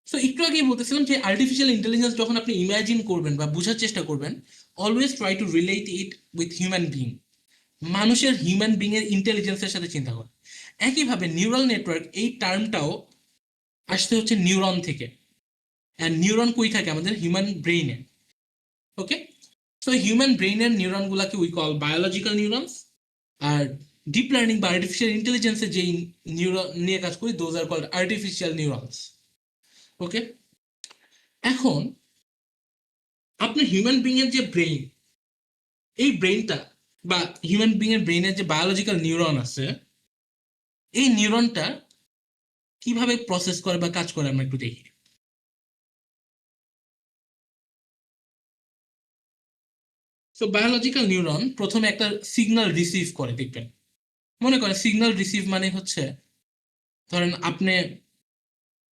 সো একটু আগেই বলতেছিলাম যে আর্টিফিশিয়াল ইন্টেলিজেন্স যখন আপনি ইমাজিন করবেন বা বোঝার চেষ্টা করবেন, always try to relate it with human being, মানুষের হিউম্যান বিং এর ইন্টেলিজেন্সের সাথে চিন্তা করেন। একইভাবে নিউরাল নেটওয়ার্ক এই টার্মটাও আসতে হচ্ছে নিউরন থেকে, অ্যান্ড নিউরন কই থাকে? আমাদের হিউম্যান ব্রেইনে। ওকে, সো হিউম্যান ব্রেইনের নিউরনগুলোকে উই কল বায়োলজিক্যাল নিউরনস, আর ডিপ লার্নিং বা আর্টিফিশিয়াল ইন্টেলিজেন্সের যেই নিউরন নিয়ে কাজ করি, those are called artificial neurons. Okay, এখন আপনার হিউম্যান বিং এর যে ব্রেইন, এই ব্রেইনটা বা হিউম্যান বিং এর ব্রেইনের যে বায়োলজিক্যাল নিউরন আছে, এই নিউরনটা কিভাবে প্রসেস করে বা কাজ করে আমরা একটু দেখি। সো বায়োলজিক্যাল নিউরন প্রথমে একটা সিগন্যাল রিসিভ করে, দেখবেন মনে করেন সিগন্যাল রিসিভ মানে হচ্ছে, ধরেন আপনি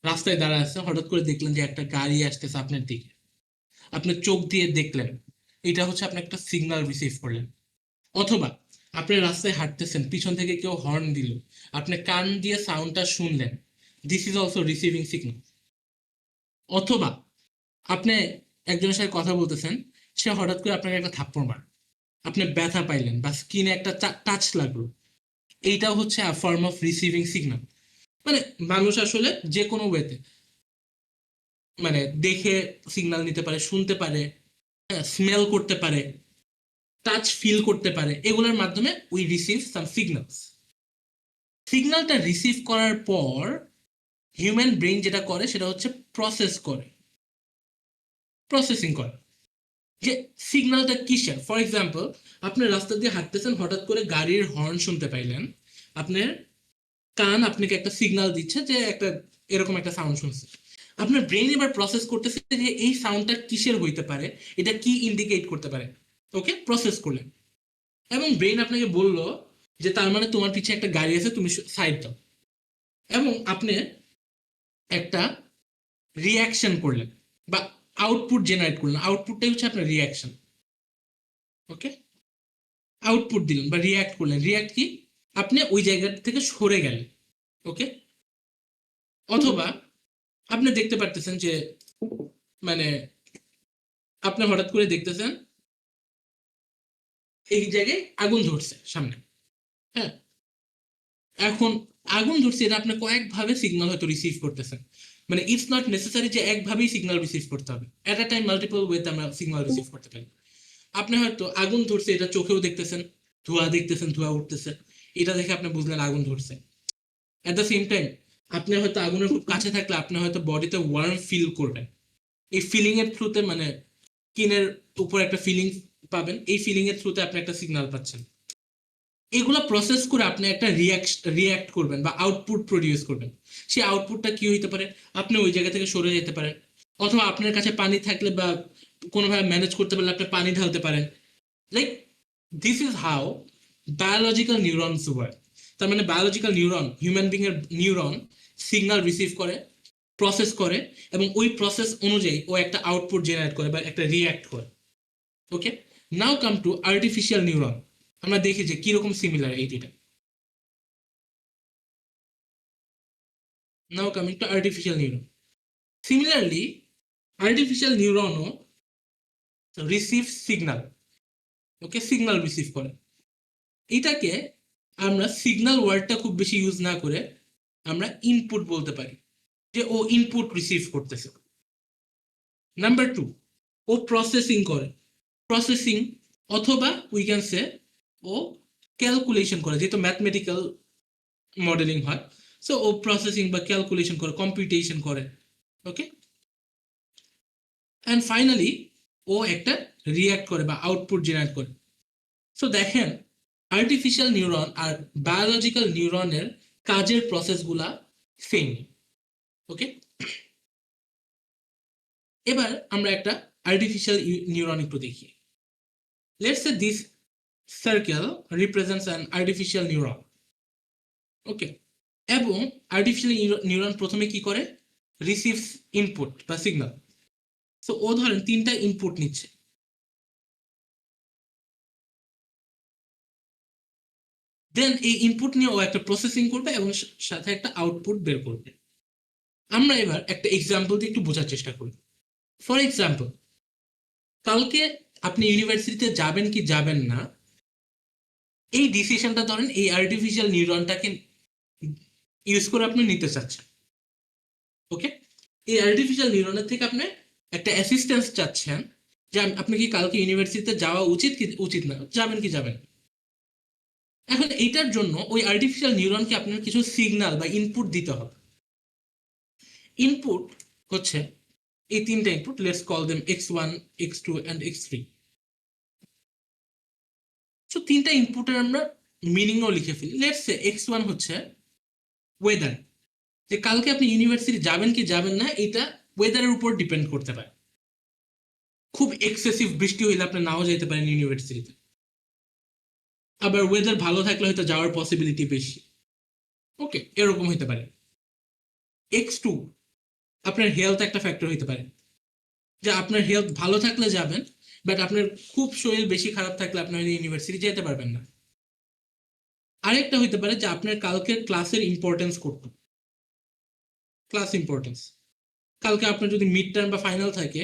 রাস্তায় দাঁড়ায় আছে, হঠাৎ করে দেখলেন যে একটা গাড়ি আসতেছে আপনার দিকে, আপনি চোখ দিয়ে দেখলেন, এটা হচ্ছে আপনি একটা সিগন্যাল রিসিভ করলেন। অথবা আপনি রাস্তায় হাঁটতেছেন, পিছন থেকে কেউ হর্ন দিল, আপনি কান দিয়ে সাউন্ডটা শুনলেন, this is also receiving signal. অথবা আপনি একজনের সাথে কথা বলতেছেন, সে হঠাৎ করে আপনাকে একটা থাপ্পড় মার, আপনি ব্যথা পাইলেন বা স্কিনে একটা টাচ লাগলো, এইটাও হচ্ছে আ ফর্ম অফ রিসিভিং সিগন্যাল। মানে মানুষ আসলে যে কোনো ওয়েতে মানে দেখে সিগন্যাল নিতে পারে, শুনতে পারে, স্মেল করতে পারে, টাচ ফিল করতে পারে, এগুলোর মাধ্যমে উই রিসিভ সাম সিগন্যালস। সিগন্যালটা রিসিভ করার পর হিউম্যান ব্রেইন যেটা করে সেটা হচ্ছে প্রসেসিং করে যে সিগন্যালটা কিসের। ফর এক্সাম্পল, আপনি রাস্তা দিয়ে হাঁটতেছেন, হঠাৎ করে গাড়ির হর্ন শুনতে পাইলেন, আপনার কান আপনাকে একটা সিগন্যাল দিচ্ছে যে একটা এরকম একটা সাউন্ড শুনছে। আপনার ব্রেইন এবার প্রসেস করতেছে যে এই সাউন্ডটা কিসের হইতে পারে, এটা কি ইন্ডিকেট করতে পারে। ওকে, প্রসেস করলেন এবং ব্রেইন আপনাকে বলল যে তার মানে তোমার পিছে একটা গাড়ি আছে, তুমি সাইড দাও। এবং আপনি একটা রিয়াকশন করলেন বা আউটপুট জেনারেট করলেন। আউটপুটটাই হচ্ছে আপনার রিয়াকশন। ওকে, আউটপুট দিলেন বা রিয়াক্ট করলেন। রিয়াক্ট কি? আপনি ওই জায়গা থেকে সরে গেলেন। ওকে, অথবা আপনি দেখতে পারতেছেন যে মানে আপনি হঠাৎ করে দেখতেছেন এই জায়গায় আগুন ধরছে সামনে। হ্যাঁ, এখন আগুন ধরছে, এটা আপনি কয়েকভাবে সিগন্যাল হয়তো রিসিভ করতেছেন। মানে ইটস নট নেসেসারি যে একভাবেই সিগন্যাল রিসিভ করতে হবে। এট আ টাইম মাল্টিপল ওয়েতে আমরা সিগন্যাল রিসিভ করতে পারি। আপনি হয়তো আগুন ধরছে এটা চোখেও দেখতেছেন, ধোঁয়া দেখতেছেন, ধোঁয়া উঠতেছে, এটা দেখে আপনি বুঝলেন আগুন ধরছে। এট দ্য সেম টাইম আপনি হয়তো আগুনের খুব কাছে থাকলে আপনি হয়তো বডিতে ওয়ার্ম ফিল করবেন। এই ফিলিং এর থ্রুতে মানে স্কিনের উপর একটা ফিলিং পাবেন, এই ফিলিং এর থ্রুতে আপনি একটা সিগন্যাল পাচ্ছেন। এগুলো প্রসেস করে আপনি একটা রিয়াক্ট করবেন বা আউটপুট প্রডিউস করবেন। সেই আউটপুটটা কি হইতে পারে? আপনি ওই জায়গা থেকে সরে যেতে পারেন, অথবা আপনার কাছে পানি থাকলে বা কোনোভাবে ম্যানেজ করতে পারলে আপনি পানি ঢালতে পারেন। Like this is how biological neurons work. তার মানে বায়োলজিক্যাল নিউরন, হিউম্যান বিং এর নিউরন সিগন্যাল রিসিভ করে, প্রসেস করে, এবং ওই প্রসেস অনুযায়ী ও একটা আউটপুট জেনারেট করে বা একটা রিয়াক্ট করে। Okay, now come to artificial neuron. আমরা দেখি যে কিরকম সিমিলার এই দুইটা। Now coming to artificial neuron. Similarly artificial নিউরনও receive signal. Okay, signal receive করে। এটাকে আমরা সিগন্যাল ওয়ার্ডটা খুব বেশি ইউজ না করে আমরা ইনপুট বলতে পারি, যে ও ইনপুট রিসিভ করতেছে। নাম্বার 2, ও প্রসেসিং করে। প্রসেসিং অথবা উই ক্যান সে ও ক্যালকুলেশন করে, যেহেতু ম্যাথমেটিক্যাল মডেলিং হয়। সো ও প্রসেসিং বা ক্যালকুলেশন করে, কম্পিউটেশন করে। ওকে, অ্যান্ড ফাইনালি ও একটা রিয়াক্ট করে বা আউটপুট জেনারেট করে। সো দেখেন, আর্টিফিশিয়াল নিউরন আর বায়োলজিক্যাল নিউরনের কাজের প্রসেসগুলা সেম। ওকে, এবার আমরা একটা আর্টিফিশিয়াল নিউরন একটু দেখি। Let's say this circle represents an artificial neuron. Okay, এবং আর্টিফিশিয়াল নিউরন প্রথমে কি করে? রিসিভস ইনপুট বা সিগন্যাল। সো ও ধরেন 3টা ইনপুট নিচ্ছে। দেন এই ইনপুট নিয়ে ও একটা প্রসেসিং করবে এবং সাথে একটা আউটপুট বের করবে। আমরা এবার একটা এক্সাম্পল দিয়ে একটু বোঝার চেষ্টা করি। ফর এক্সাম্পল, কালকে আপনি ইউনিভার্সিটিতে যাবেন কি যাবেন না, এই ডিসিশনটা ধরেন এই আর্টিফিশিয়াল নিউরনটাকে ইউজ করে আপনি নিতে চাচ্ছেন। ওকে, এই আর্টিফিশিয়াল নিউরনের থেকে আপনি একটা অ্যাসিস্ট্যান্স চাচ্ছেন যে আপনি কি কালকে ইউনিভার্সিটিতে যাওয়া উচিত কি উচিত না, যাবেন কি যাবেন। এখন এইটার জন্য ওই আর্টিফিশিয়াল নিউরনকে আপনার কিছু সিগন্যাল বা ইনপুট দিতে হবে। ইনপুট হচ্ছে এই 3টা input, let's call them x1, x2 and x3। So 3টা ইনপুটের আমরা মিনিংও লিখে ফেলি। লেটস সে x1 হচ্ছে ওয়েদার, যে কালকে আপনি ইউনিভার্সিটি যাবেন কি যাবেন না এটা ওয়েদারের উপর ডিপেন্ড করতে পারে। খুব এক্সেসিভ বৃষ্টি হইলে আপনি নাও যেতে পারেন ইউনিভার্সিটিতে, আবার ওয়েদার ভালো থাকলে হয়তো যাওয়ার পসিবিলিটি বেশি। ওকে, এরকম হইতে পারে। x2 আপনার হেলথ একটা ফ্যাক্টর হইতে পারে, যে আপনার হেলথ ভালো থাকলে যাবেন, বাট আপনার খুব শরীর বেশি খারাপ থাকলে আপনার ইউনিভার্সিটি যেতে পারবেন না। আরেকটা হইতে পারে যে আপনার কালকের ক্লাসের ইম্পর্টেন্স করতো, ক্লাস ইম্পর্টেন্স। কালকে আপনার যদি মিড টার্ম বা ফাইনাল থাকে,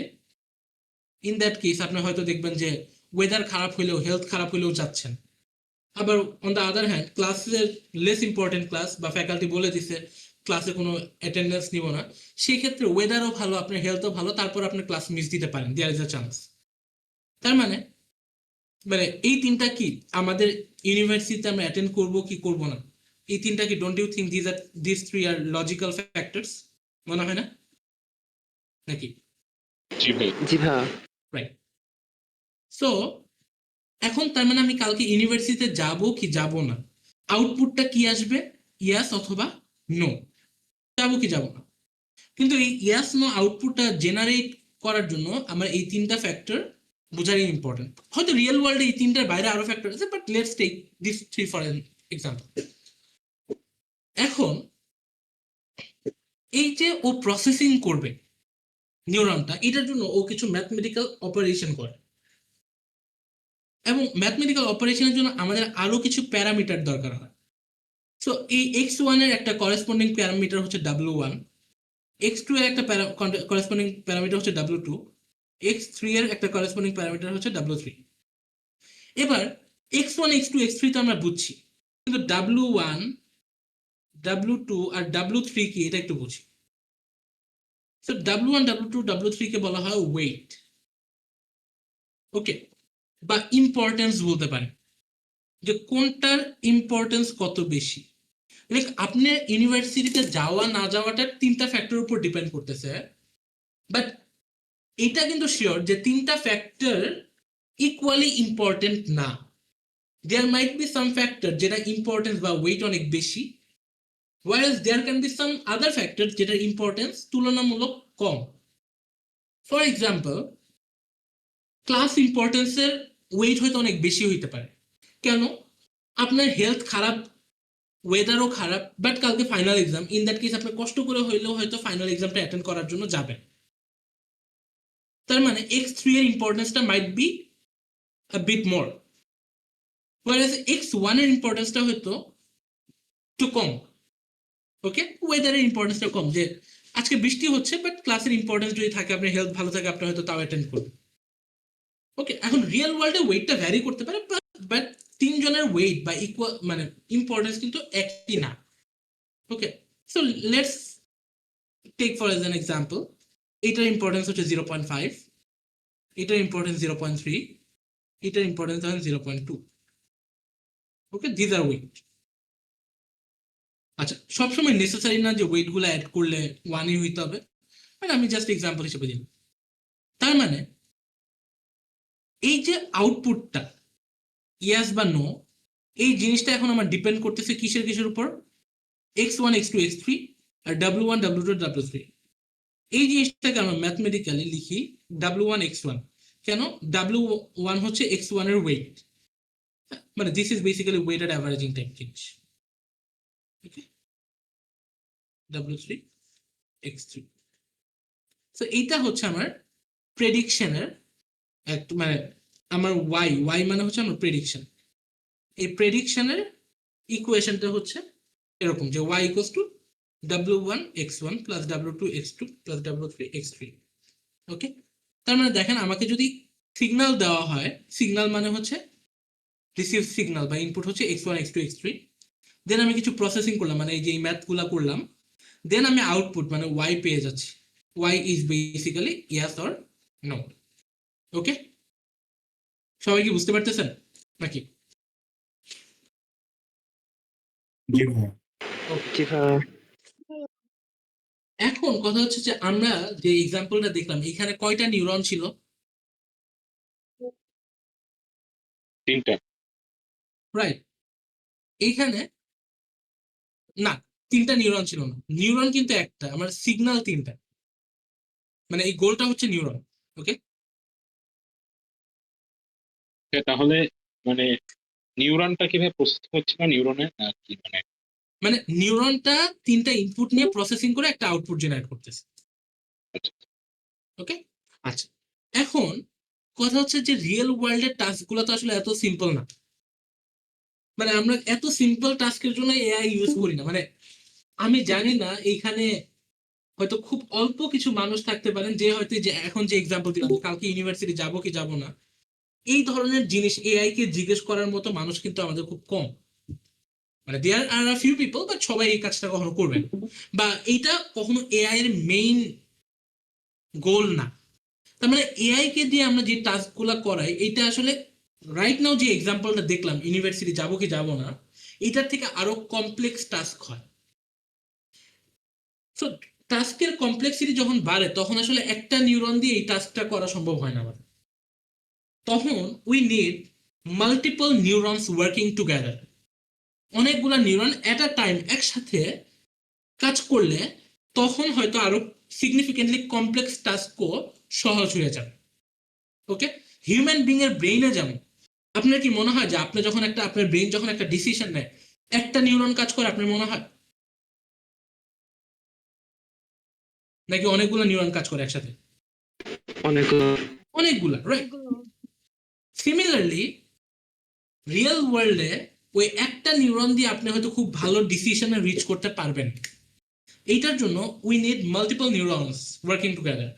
ইন দ্যাট কেস আপনি হয়তো দেখবেন যে ওয়েদার খারাপ হইলেও, হেলথ খারাপ হইলেও যাচ্ছেন। আবার অন দ্য আদার হ্যান্ড ক্লাসের লেস ইম্পর্টেন্ট ক্লাস বা ফ্যাকাল্টি বলে দিছে ক্লাসে কোনো অ্যাটেন্ডেন্স নিব না, সেই ক্ষেত্রে ওয়েদারও ভালো, আপনার হেলথও ভালো, তারপর আপনি ক্লাস মিস দিতে পারেন, দেয়ার ইজ আ চান্স। তার মানে মানে এই তিনটা কি আমাদের ইউনিভার্সিটিতে আমরা অ্যাটেন্ড করব কি করব না, এই তিনটা কি, don't you think this three are logical factors, মনে হয় না নাকি? জি ভাই। জি ভাইয়া। রাইট। সো এখন তার মানে আমি কালকে ইউনিভার্সিটিতে যাব কি যাব না, আউটপুটটা কি আসবে, ইয়াস অথবা নো, যাবো কি যাব না। কিন্তু এই ইয়াস নো আউটপুটটা জেনারেট করার জন্য আমার এই তিনটা ফ্যাক্টর বোঝারই ইম্পর্টেন্ট। হয়তো রিয়েল ওয়ার্ল্ডে এই তিনটার বাইরে আরো ফ্যাক্টর আছে, but let's take this three for example. এখন এই যে ও প্রসেসিং করবে নিউরনটা, এটার জন্য ও কিছু ম্যাথমেটিক্যাল অপারেশন করে, এবং ম্যাথমেটিক্যাল অপারেশনের জন্য আমাদের আরো কিছু প্যারামিটার দরকার হয়। সো এই x1 এর একটা করেসপন্ডিং প্যারামিটার হচ্ছে w1, x2 এর একটা করেসপন্ডিং প্যারামিটার হচ্ছে w2, x3 এর একটা করেসপন্ডিং প্যারামিটার হচ্ছে w3। এবার x1 x2 x3 তো আমরা বুঝছি, কিন্তু w1 w2 আর w3 কি এটা একটু বুঝি। সো w1 w2 w3 কে বলা হয় ওয়েট, ওকে, বা ইম্পর্টেন্স বলতে পারেন, যে কোনটার ইম্পর্টেন্স কত বেশি। লাইক আপনার ইউনিভার্সিটিতে যাওয়া না যাওয়াটা তিনটা ফ্যাক্টর উপর ডিপেন্ড করতেছে, বাট এটা কিন্তু শিওর যে তিনটা ফ্যাক্টর ইকুয়ালি ইম্পর্টেন্ট না। দেয়ার মাইট বি সাম ফ্যাক্টর যেটা ইম্পর্টেন্স বা ওয়েট অনেক বেশি, whereas there can be some other factors যেটার ইম্পর্টেন্স তুলনামূলক কম। ফর এক্সাম্পল, ক্লাস ইম্পর্টেন্সের ওয়েট হয়তো অনেক বেশি হইতে পারে। কেন? আপনার হেলথ খারাপ, ওয়েদারও খারাপ, বাট কালকে final exam, in that case আপনি কষ্ট করে হইলেও হয়তো ফাইনাল এক্সামটা অ্যাটেন্ড করার জন্য যাবেন। তার মানে x3 এর ইম্পর্টেন্সটা might be a bit more, whereas x1 এর ইম্পর্টেন্সটা হয়তো একটু কম। ওকে, ওয়েদারের ইম্পর্টেন্সটা কম, যে আজকে বৃষ্টি হচ্ছে বাট ক্লাসের ইম্পর্টেন্স যদি থাকে, আপনার হেলথ ভালো থাকে, আপনি হয়তো তাও অ্যাটেন্ড করবেন। ওকে, এখন রিয়েল ওয়ার্ল্ডে ওয়েটটা ভ্যারি করতে পারে, বাট তিনজনের ওয়েট বা ইকুয়াল মানে ইম্পর্টেন্স কিন্তু একই না। Okay, so let's take for as an example, এটার ইম্পর্টেন্স হচ্ছে 0.5, এটার ইম্পর্টেন্স 0.3, এটার ইম্পর্টেন্স হচ্ছে 0.2। Okay, this are weight. আচ্ছা, সবসময় নেসেসারি না যে ওয়েটগুলো অ্যাড করলে ওয়ানই হইতে হবে, মানে আমি জাস্ট এক্সাম্পল হিসেবে দিলাম। তার মানে এই যে আউটপুটটা ইয়াস বা নো, এই জিনিসটা এখন আমার ডিপেন্ড করতেছে কিসের কিসের উপর, x1 x2 x3 আর w1 w2 w3। এই জিনিসটাকে আমরা ম্যাথমেটিক্যালি লিখি w1 x1। কেন? w1 হচ্ছে x1 এর ওয়েট, মানে this is basically weighted averaging type জিনিস। Okay, w3 x3। সো এইটা হচ্ছে আমার প্রেডিকশনের একটা, মানে আমার y মানে হচ্ছে আমার প্রেডিকশন। এই প্রেডিকশনের ইকুয়েশনটা হচ্ছে এরকম, যে y equals to w1 x1 plus w2 x2 plus w3 x3। ওকে, তার মানে দেখেন, আমাকে যদি সিগন্যাল দেওয়া হয়, সিগন্যাল মানে হচ্ছে রিসিভ সিগন্যাল বা ইনপুট হচ্ছে x1 x2 x3, দেন আমি কিছু প্রসেসিং করলাম, মানে এই যে ম্যাথগুলা করলাম, দেন আমি আউটপুট মানে y পেয়ে যাচ্ছি। y is basically yes or no. Okay, সবাই কি বুঝতে পারতেছেন নাকি? জি ভাইয়া। এখন কথা হচ্ছে যে আমরা যে এক্সাম্পলটা দেখলাম, এখানে কয়টা নিউরন ছিল? তিনটা। রাইট। এইখানে না, তিনটা নিউরন ছিল না, নিউরন কিন্তু একটা, আমার সিগন্যাল তিনটা, মানে এই গোলটা হচ্ছে নিউরন। ওকে, তাহলে মানে নিউরনটা কিভাবে প্রস্তুত হচ্ছে না নিউরনের কি মানে? মানে নিউরনটা তিনটা ইনপুট নিয়ে প্রসেসিং করে একটা আউটপুট জেনারেট করতেছে। ওকে, আচ্ছা, এখন কথা হচ্ছে যে রিয়েল ওয়ার্ল্ডের টাস্কগুলো তো আসলে এত সিম্পল না, মানে আমরা এত সিম্পল টাস্কের জন্য এআই ইউজ করি না। মানে আমি জানি না, এইখানে হয়তো খুব অল্প কিছু মানুষ থাকতে পারেন যে হয়তো যে এখন যে এক্সাম্পল দিলাম, কালকে ইউনিভার্সিটি যাবো কি যাবো না, এই ধরনের জিনিস এআই কে জিজ্ঞেস করার মতো মানুষ কিন্তু আমাদের খুব কম। মানে দেয়ার আর আ ফিউ পিপল, বাট সবাই এই কাজটা কখনো করবে না, বা এইটা কখনো এআই এর মেইন গোল না। তার মানে এআই কে দিয়ে আমরা যে টাস্কগুলো করাই, এটা আসলে রাইট নাও যে এক্সাম্পলটা দেখলাম, ইউনিভার্সিটি যাবো কি যাবো না, এটার থেকে আরো কমপ্লেক্স টাস্ক হয়। সো টাস্কের কমপ্লেক্সিটি যখন বাড়ে, তখন আসলে একটা নিউরন দিয়ে এই টাস্কটা করা সম্ভব হয় না আমাদের। তখন we need multiple neurons working together. অনেকগুলা নিউরন এট আ টাইম একসাথে কাজ করলে তখন হয়তো আরো সিগনিফিকেন্টলি কমপ্লেক্স টাস্কও সহজ হয়ে যাবে। ওকে, হিউম্যান বিং এর ব্রেইনে যেমন, আপনার কি মনে হয় যে আপনি যখন আপনার ব্রেইন যখন একটা ডিসিশন নেয়, একটা নিউরন কাজ করে আপনার মনে হয়, নাকি অনেকগুলো নিউরন কাজ করে একসাথে? অনেকগুলা, রাইট? এগুলো সিমিলারলি রিয়েল ওয়ার্ল্ডে ওই একটা নিউরন দিয়ে আপনি হয়তো খুব ভালো ডিসিশনে রিচ করতে পারবেন। এইটার জন্য we need multiple neurons working together.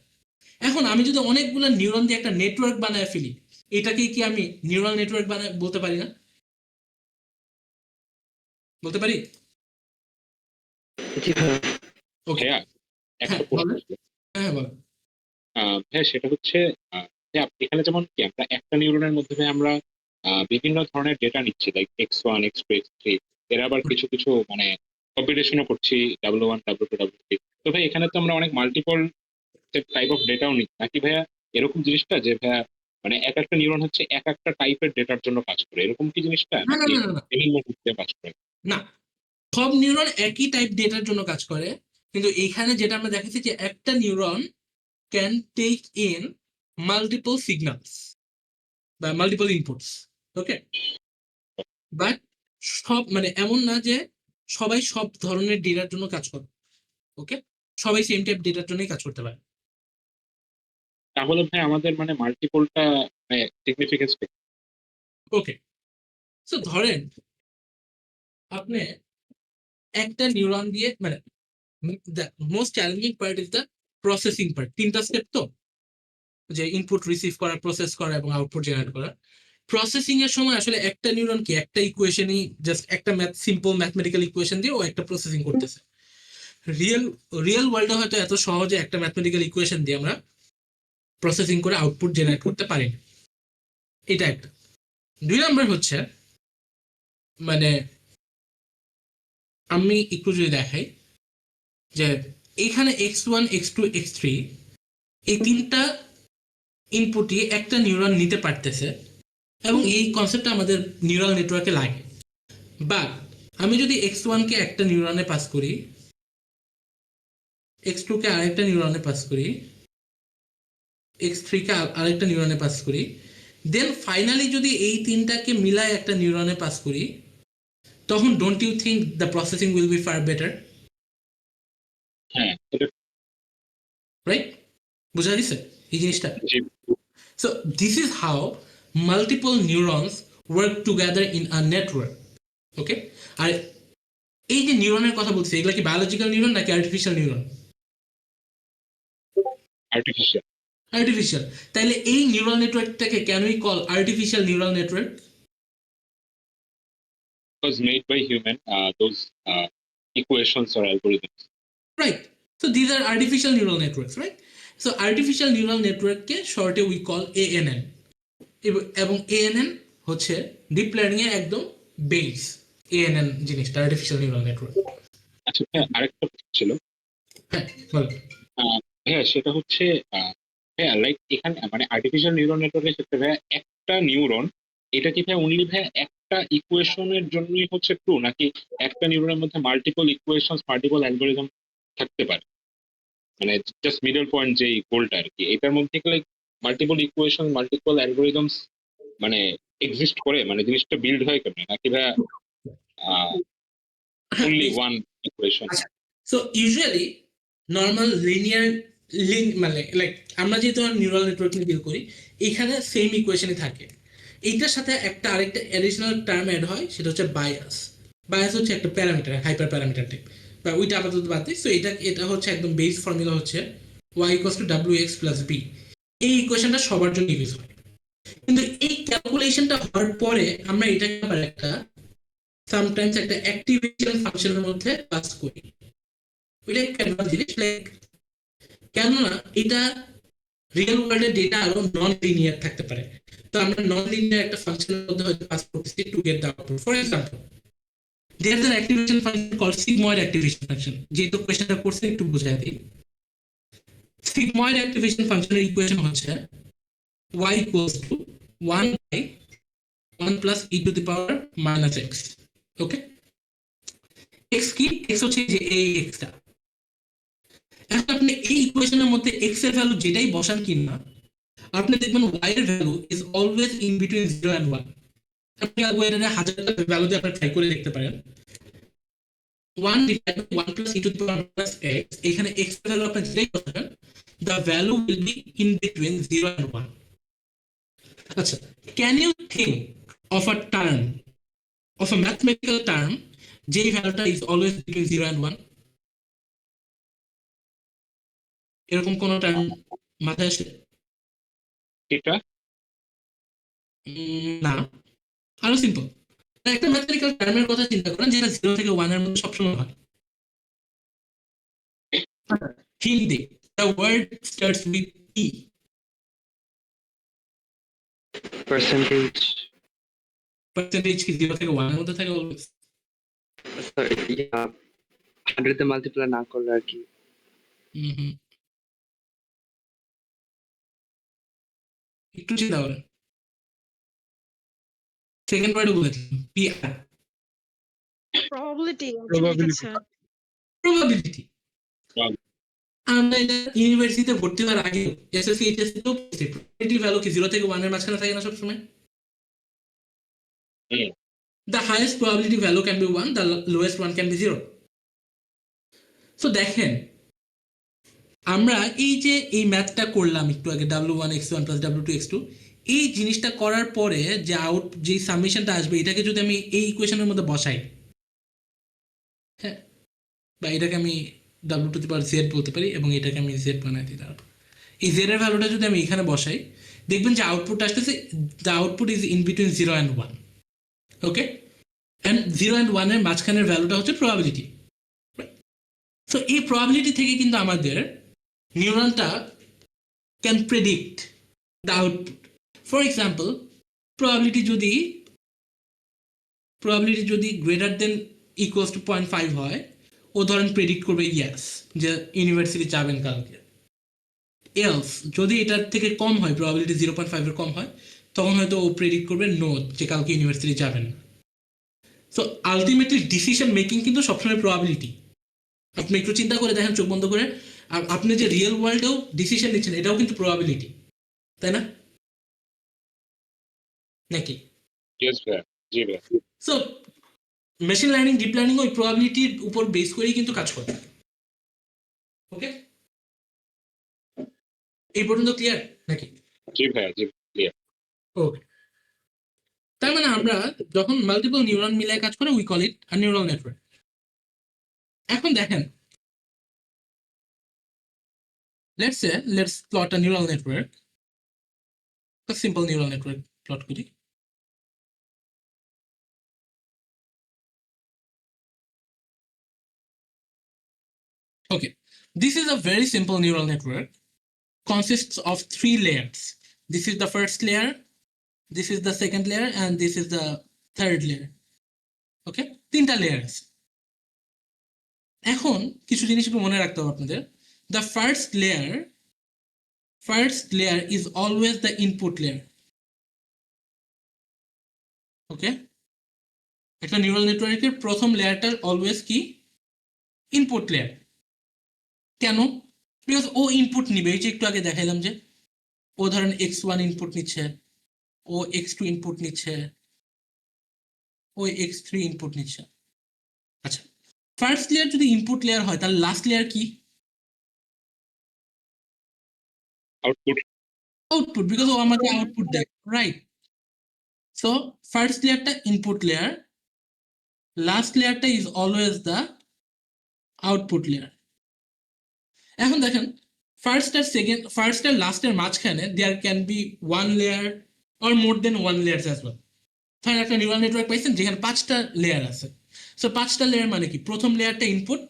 এখন আমি যদি অনেকগুলো নিউরন দিয়ে একটা নেটওয়ার্ক বানায় ফেলি, এটাকে কি আমি নিউরাল নেটওয়ার্ক বানায় বলতে পারি না? বলতে পারি? ওকে, ভাইয়া একটা হ্যাঁ প্রশ্ন বলেন। ছিল। হ্যাঁ বলেন। ভাইয়া সেটা হচ্ছে ভাইয়া, এখানে যেমন কি আমরা একটা নিউরনের মধ্যে ভাই আমরা বিভিন্ন ধরনের ডেটা নিচ্ছি, লাইক X1 X2 X3, এর আবার কিছু কিছু মানে কম্পিটিশনও করছি W1 W2 W3। তো ভাই এখানে তো আমরা অনেক মাল্টিপল টাইপ অফ ডেটাও নিচ্ছি নাকি ভাইয়া? এরকম জিনিসটা যে ভাইয়া মানে এক একটা নিউরন হচ্ছে এক একটা টাইপের ডেটার জন্য কাজ করে, এরকম কি জিনিসটা না না নাকি না না না বিভিন্ন ক্ষেত্রে কাজ করে? না, সব নিউরন একই টাইপ ডেটার জন্য কাজ করে, কিন্তু এইখানে যেটা আমরা দেখেছি যে একটা neuron can take in multiple signals বা মাল্টিপল ইনপুটস। ওকে, বাট সব মানে এমন না যে সবাই সব ধরনের ডেটার জন্য কাজ করে। ওকে, সবাই সেম টাইপ ডেটার জন্যই কাজ করতে পারে। তাহলে ভাই আমাদের মানে মাল্টিপলটা সিগনিফিকেন্স। ওকে, সো ধরেন আপনি একটা নিউরন দিয়ে মানে the most challenging part is the processing part. তিনটা স্টেপ তো, যে ইনপুট রিসিভ করা, প্রসেস করা এবং আউটপুট জেনারেট করা। প্রসেসিং এর সময় আসলে একটা নিউরন কি একটা ইকুয়েশনই, জাস্ট একটা সিম্পল ম্যাথমেটিক্যাল ইকুয়েশন দিয়ে ও একটা প্রসেসিং করতেছে। রিয়েল রিয়েল ওয়ার্ল্ডে হয়তো এত সহজে একটা ম্যাথমেটিক্যাল ইকুয়েশন দিয়ে আমরা প্রসেসিং করে আউটপুট জেনারেট করতে পারি না। এটা একটা। 2 নাম্বার হচ্ছে মানে আমি একটু যদি দেখাই যে এখানে X1 X2 X3 এই তিনটা ইনপুটই একটা নিউরন নিতে পারতেছে, এবং এই কনসেপ্টটা আমাদের নিউরাল নেটওয়ার্কে লাগে। বাট আমি যদি X1 কে একটা নিউরনে পাস করি, X2 কে আরেকটা নিউরনে পাস করি, X3 কে আরেকটা নিউরনে পাস করি, দেন ফাইনালি যদি এই তিনটাকে মিলায় একটা নিউরনে পাস করি, তখন don't you think the processing will be far better? হ্যাঁ, এটা রাইট? বুঝা গেছে এই জিনিসটা? জি। So this is how multiple neurons work together in a network. Okay? আর এই যে নিউরনের কথা বলছি, এগুলা কি বায়োলজিক্যাল নিউরন নাকি আর্টিফিশিয়াল নিউরন? আর্টিফিশিয়াল। আর্টিফিশিয়াল। তাইলে এই নিউরাল নেটওয়ার্কটাকে can we call artificial neural network? was made by human, those equations or algorithms. Right. So these are artificial neural networks, right? So artificial neural network কে শর্টে উই কল ANN, এবং ANN হচ্ছে ডিপ লার্নিং এর একদম বেস। ANN জিনিসটা আর্টিফিশিয়াল নিউরাল নেটওয়ার্ক। আচ্ছা ভাইয়া, আরেকটা প্রশ্ন ছিল। হ্যাঁ বলো। ভাইয়া সেটা হচ্ছে ভাইয়া লাইক এখানে মানে আর্টিফিশিয়াল নিউরাল নেটওয়ার্কের ক্ষেত্রে ভাইয়া একটা নিউরন, এটা কি ভাইয়া অনলি ভাইয়া একটা ইকুয়েশনের জন্যই হচ্ছে ট্রু, নাকি একটা নিউরনের মধ্যে মাল্টিপল ইকুয়েশনস মাল্টিপল অ্যালগরিদম থাকতে পারে? মানে জাস্ট মিডল পয়েন্ট যেই গোলটা আর কি, এটার মধ্যে like multiple equation multiple algorithms মানে এক্সিস্ট করে, মানে জিনিসটা বিল্ড হয় কেমনে, নাকি ভাইয়া only one equation? So usually normal linear মানে লাইক আমরা যেহেতু নিউরাল নেটওয়ার্ক নিয়ে ডিল করি, এখানে সেম ইকুয়েশনই থাকে। এইটার সাথে একটা আরেকটা অ্যাডিশনাল টার্ম অ্যাড হয়, সেটা হচ্ছে বায়াস। বায়াস হচ্ছে একটা প্যারামিটার, হাইপার প্যারামিটার টাইপ, বা ওইটা আপাতত বাদ দিই। সো এটা হচ্ছে একদম বেস ফর্মুলা হচ্ছে y = wx + b। এই ইকুয়েশনটা সবার জন্য ইউজ হয়, কিন্তু এই ক্যালকুলেশনটা হওয়ার পরে আমরা এটাকে আবার একটা সামটাইমস একটা অ্যাক্টিভেশন ফাংশনের মধ্যে পাস করি। ওইটা কেন জিনিস লাইক, কেননা এটা রিয়েল ওয়ার্ল্ডের ডেটা আরো নন লিনিয়ার থাকতে পারে, তো আমরা নন লিনিয়ার একটা ফাংশনের মধ্যে হয়তো পাস করতেছি to get the output. For example, there's an activation function called sigmoid activation function. যেহেতু কোয়েশ্চেনটা করছে একটু বুঝাই দিই। sigmoid activation ফাংশনের ইকুয়েশন হচ্ছে y equals to 1 by 1 plus e to the power minus x. Okay, x কি? x হচ্ছে যে এই x টা। এখন আপনি এই ইকুয়েশনের মধ্যে x এর ভ্যালু যেটাই বসান কিনা, আপনি দেখবেন y এর value is always in between 0 and 1। আপনি অ্যালগরিদমে হাজারটা ভ্যালু দিয়ে আপনি ট্রাই করে দেখতে পারেন। 1 divided by 1 plus e to the power minus x, এখানে x এর ভ্যালু আপনি যেটাই বসাবেন, the value will be in between 0 and 1. আচ্ছা, can you think of a term, of a mathematical term, যেই ভ্যালুটা is always between 0 and 1? এরকম কোন টার্ম মাথায় আসে? এটা না, আরো সিম্পল। একটা ম্যাথমেটিক্যাল টার্মের কথা চিন্তা করেন যেটা 0 থেকে 1 এর মধ্যে সবসময় হয়। Hindi, the word starts with e. percentage, Percentage কি 0 থেকে 1 এর মধ্যে থাকে অলওয়েজ? sorry, yeah, 100 দিয়ে multiply না করলে আর কি। একটু চিন্তা করেন। সেকেন্ড ওয়ার্ডে বলেছিলাম পিআর, প্রবাবিলিটি Probability. প্রবাবিলিটি। আমরা এটা ইউনিভার্সিটিতে ভর্তি হওয়ার আগে এসএসসি এইচএসসি তো পড়েছি, প্রবাবিলিটি ভ্যালু কি 0 থেকে 1 এর মাঝখানে থাকে না সবসময়? হুম। The highest probability value can be 1, the lowest one can be 0. So দেখেন, আমরা এই যে এই ম্যাথটা করলাম একটু আগে, w1x1 plus w2x2, এই জিনিসটা করার পরে যে সামেশনটা আসবে এটাকে যদি আমি এই ইকুয়েশনের মধ্যে বসাই, হ্যাঁ, বা এটাকে আমি w to the power z বলতে পারি এবং এটাকে আমি z বানাই দিই। তারপর এই z এর ভ্যালুটা যদি আমি এখানে বসাই, দেখবেন যে আউটপুট আসতেছে, the output is in between 0 and 1. Okay, and 0 and 1 এর মাঝখানের ভ্যালুটা হচ্ছে প্রবাবিলিটি। সো এই প্রবাবিলিটি থেকে কিন্তু আমাদের নিউরনটা can predict the output. For example, probability যদি গ্রেটার দেন ইকুয়ালস টু 0.5 হয়, ও ধরেন প্রেডিক্ট করবে ইয়াস যে ইউনিভার্সিটি যাবেন কালকে। এলস যদি এটার থেকে কম হয়, প্রবাবিলিটি 0.5 এর কম হয়, তখন হয়তো ও প্রেডিক্ট করবে নো, যে কালকে ইউনিভার্সিটি যাবেন না। সো আলটিমেটলি ডিসিশন মেকিং কিন্তু সবসময় প্রবাবিলিটি। আপনি একটু চিন্তা করে দেখেন চোখ বন্ধ করে, আপনি যে রিয়েল ওয়ার্ল্ডেও ডিসিশন নিচ্ছেন এটাও কিন্তু প্রবাবিলিটি, তাই না? নাকি? ইয়েস ভাইয়া, জি ভাইয়া। So machine learning, deep learning ওই প্রবাবিলিটির উপর বেস করেই কিন্তু কাজ করে। ওকে, এই পর্যন্ত ক্লিয়ার নাকি? জি ভাইয়া, জি ক্লিয়ার। ওকে, তার মানে আমরা যখন মাল্টিপল নিউরন মিলায় কাজ করে we call it a neural network. এখন দেখেন, let's plot a neural network, a simple neural network plot করি। Okay, this is a very simple neural network, consists of 3 layers. This is the first layer, this is the second layer, and this is the third layer. Okay, 3টা লেয়ার আছে। এখন কিছু জিনিস একটু মনে রাখতে হবে আপনাদের। The first layer is always the input layer. Okay, একটা নিউরাল নেটওয়ার্কের প্রথম লেয়ারটা অলওয়েজ কি? Input layer. কেন? বিকজ ও ইনপুট নিবে। এই যে একটু আগে দেখাইলাম যে ও ধরেন x1 ইনপুট নিচ্ছে, ও x2 ইনপুট নিচ্ছে, ও x3 ইনপুট নিচ্ছে। আচ্ছা, ফার্স্ট লেয়ার যদি ইনপুট লেয়ার হয় তাহলে লাস্ট লেয়ার কি? আউটপুট, বিকজ ও আমাকে আউটপুট দেয়, রাইট? সো ফার্স্ট লেয়ারটা ইনপুট লেয়ার, লাস্ট লেয়ারটা is always the output layer. এখন দেখেন, ফার্স্ট আর লাস্টের মাঝখানে there can be 1 layer or more than 1 layers as well. ধরেন একটা নিউরাল নেটওয়ার্ক পাইছেন যেখানে 5টা লেয়ার আছে। সো 5টা লেয়ার মানে কি, প্রথম লেয়ারটা ইনপুট,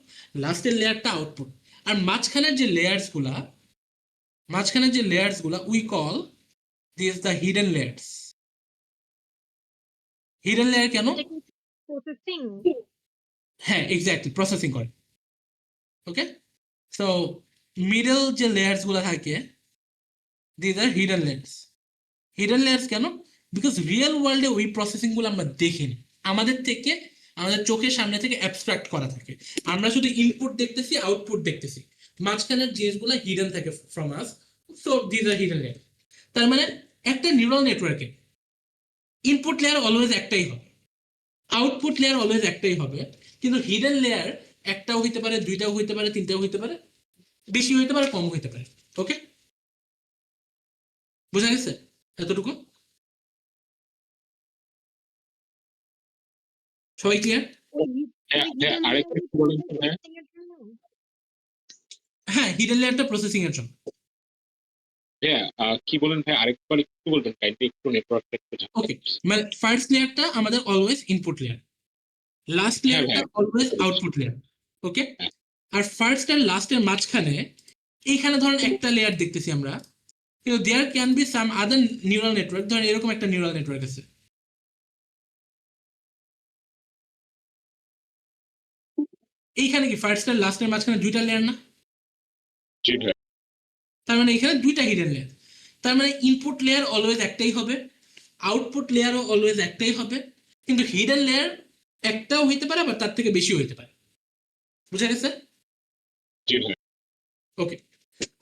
লাস্টের লেয়ারটা আউটপুট, আর মাঝখানের যে লেয়ার্সগুলা we call this the hidden layers. Hidden layer কেন? এটা কি প্রসেসিং? হ্যাঁ, এক্স্যাক্টলি, প্রসেসিং করে। ওকে, সো মিডল যে লেয়ার্স গুলো থাকে this are hidden layers. Hidden layers কেন? বিকজ রিয়েল ওয়ার্ল্ডে ওই প্রসেসিং গুলো আমরা দেখিনি, আমাদের চোখের সামনে থেকে অ্যাবস্ট্রাক্ট করা থাকে। আমরা শুধু ইনপুট দেখতেছি, আউটপুট দেখতেছি, মাঝখানের জিনিসগুলো হিডেন থাকে from us. So this are hidden layer. তার মানে একটা নিউরাল নেটওয়ার্কে ইনপুট লেয়ার অলওয়েজ একটাই হবে, আউটপুট লেয়ার অলওয়েজ একটাই হবে, কিন্তু হিডেন লেয়ার একটাও হইতে পারে, দুইটাও হইতে পারে, তিনটাও হইতে পারে, বেশি হইতে পারে, কম হইতে পারে। ওকে, বুঝা গেছে এতটুকু? সবাই ক্লিয়ার? হ্যাঁ, আরেকটা একটু বলেন তো ভাইয়া। হ্যাঁ, হিডেন লেয়ারটা প্রসেসিং এর জন্য। হ্যাঁ, কি বলেন ভাই, আরেকবার একটু বলবেন কাইন্ডলি, একটু নেটওয়ার্কটা একটু ওকে, মানে ফার্স্ট লেয়ারটা আমাদের অলওয়েজ ইনপুট লেয়ার, লাস্ট লেয়ারটা অলওয়েজ আউটপুট লেয়ার। ওকে, হ্যাঁ। আর ফার্স্ট আর লাস্টের মাঝখানে এইখানে ধরেন একটা লেয়ার দেখতেছি আমরা, কিন্তু there can be some other neural network. ধরেন এরকম একটা নিউরাল নেটওয়ার্ক আছে, এইখানে কি ফার্স্ট আর লাস্টের মাঝখানে দুইটা লেয়ার না? জি ভাই। তার মানে এখানে দুইটা হিডেন লেয়ার। তার মানে ইনপুট লেয়ার অলওয়েজ একটাই হবে, আউটপুট লেয়ারও অলওয়েজ একটাই হবে, কিন্তু হিডেন লেয়ার একটাও হইতে পারে, আবার তার থেকে বেশি হইতে পারে। বুঝা গেছে? জি ভাই। ওকে,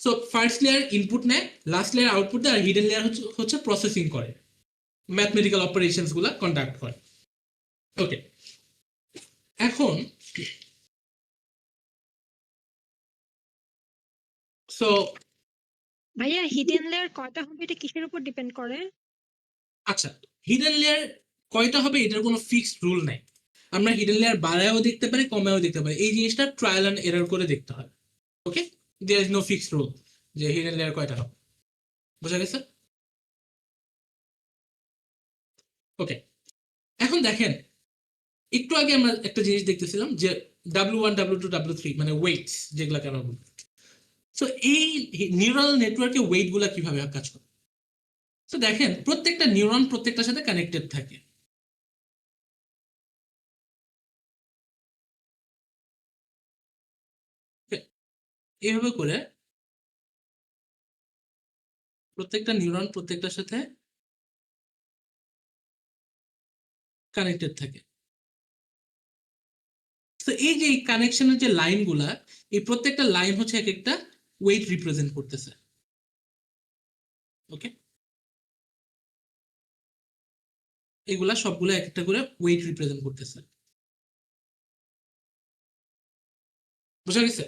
সো ফার্স্ট লেয়ার ইনপুট নেয়, লাস্ট লেয়ার আউটপুট দেয়, আর হিডেন লেয়ার হচ্ছে প্রসেসিং করে, ম্যাথমেটিক্যাল অপারেশনস গুলা কন্ডাক্ট করে। ওকে, এখন সো ভাইয়া হিডেন লেয়ার কয়টা হবে এটা কিসের উপর ডিপেন্ড করে? আচ্ছা, হিডেন লেয়ার কয়টা হবে এটার কোনো ফিক্সড রুল নাই। আমরা হিডেন লেয়ার বাড়ায়ও দেখতে পারি, কমেও দেখতে পারি, এই জিনিসটা ট্রায়াল অ্যান্ড এরর করে দেখতে হয়। Okay, there is no fixed rule যে হিডেন লেয়ার কয়টা হবে। বুঝা গেছে? ওকে, এখন দেখেন, একটু আগে আমরা একটা জিনিস দেখতেছিলাম যে W1 W2 W3 মানে ওয়েটস যেগুলা কেন বলি। সো এই নিউরাল নেটওয়ার্কে ওয়েট গুলা কিভাবে কাজ করে? তো দেখেন, প্রত্যেকটা নিউরন প্রত্যেকটার সাথে কানেক্টেড থাকে। এইভাবে করে প্রত্যেকটা নিউরন প্রত্যেকটার সাথে কানেক্টেড থাকে। তো এই যে কানেকশনের যে লাইনগুলা, এই প্রত্যেকটা লাইন হচ্ছে এক একটা ওয়েট রিপ্রেজেন্ট করতেছে। ওকে, এগুলা সবগুলো এক একটা করে ওয়েট রিপ্রেজেন্ট করতেছে। বুঝা গেছে?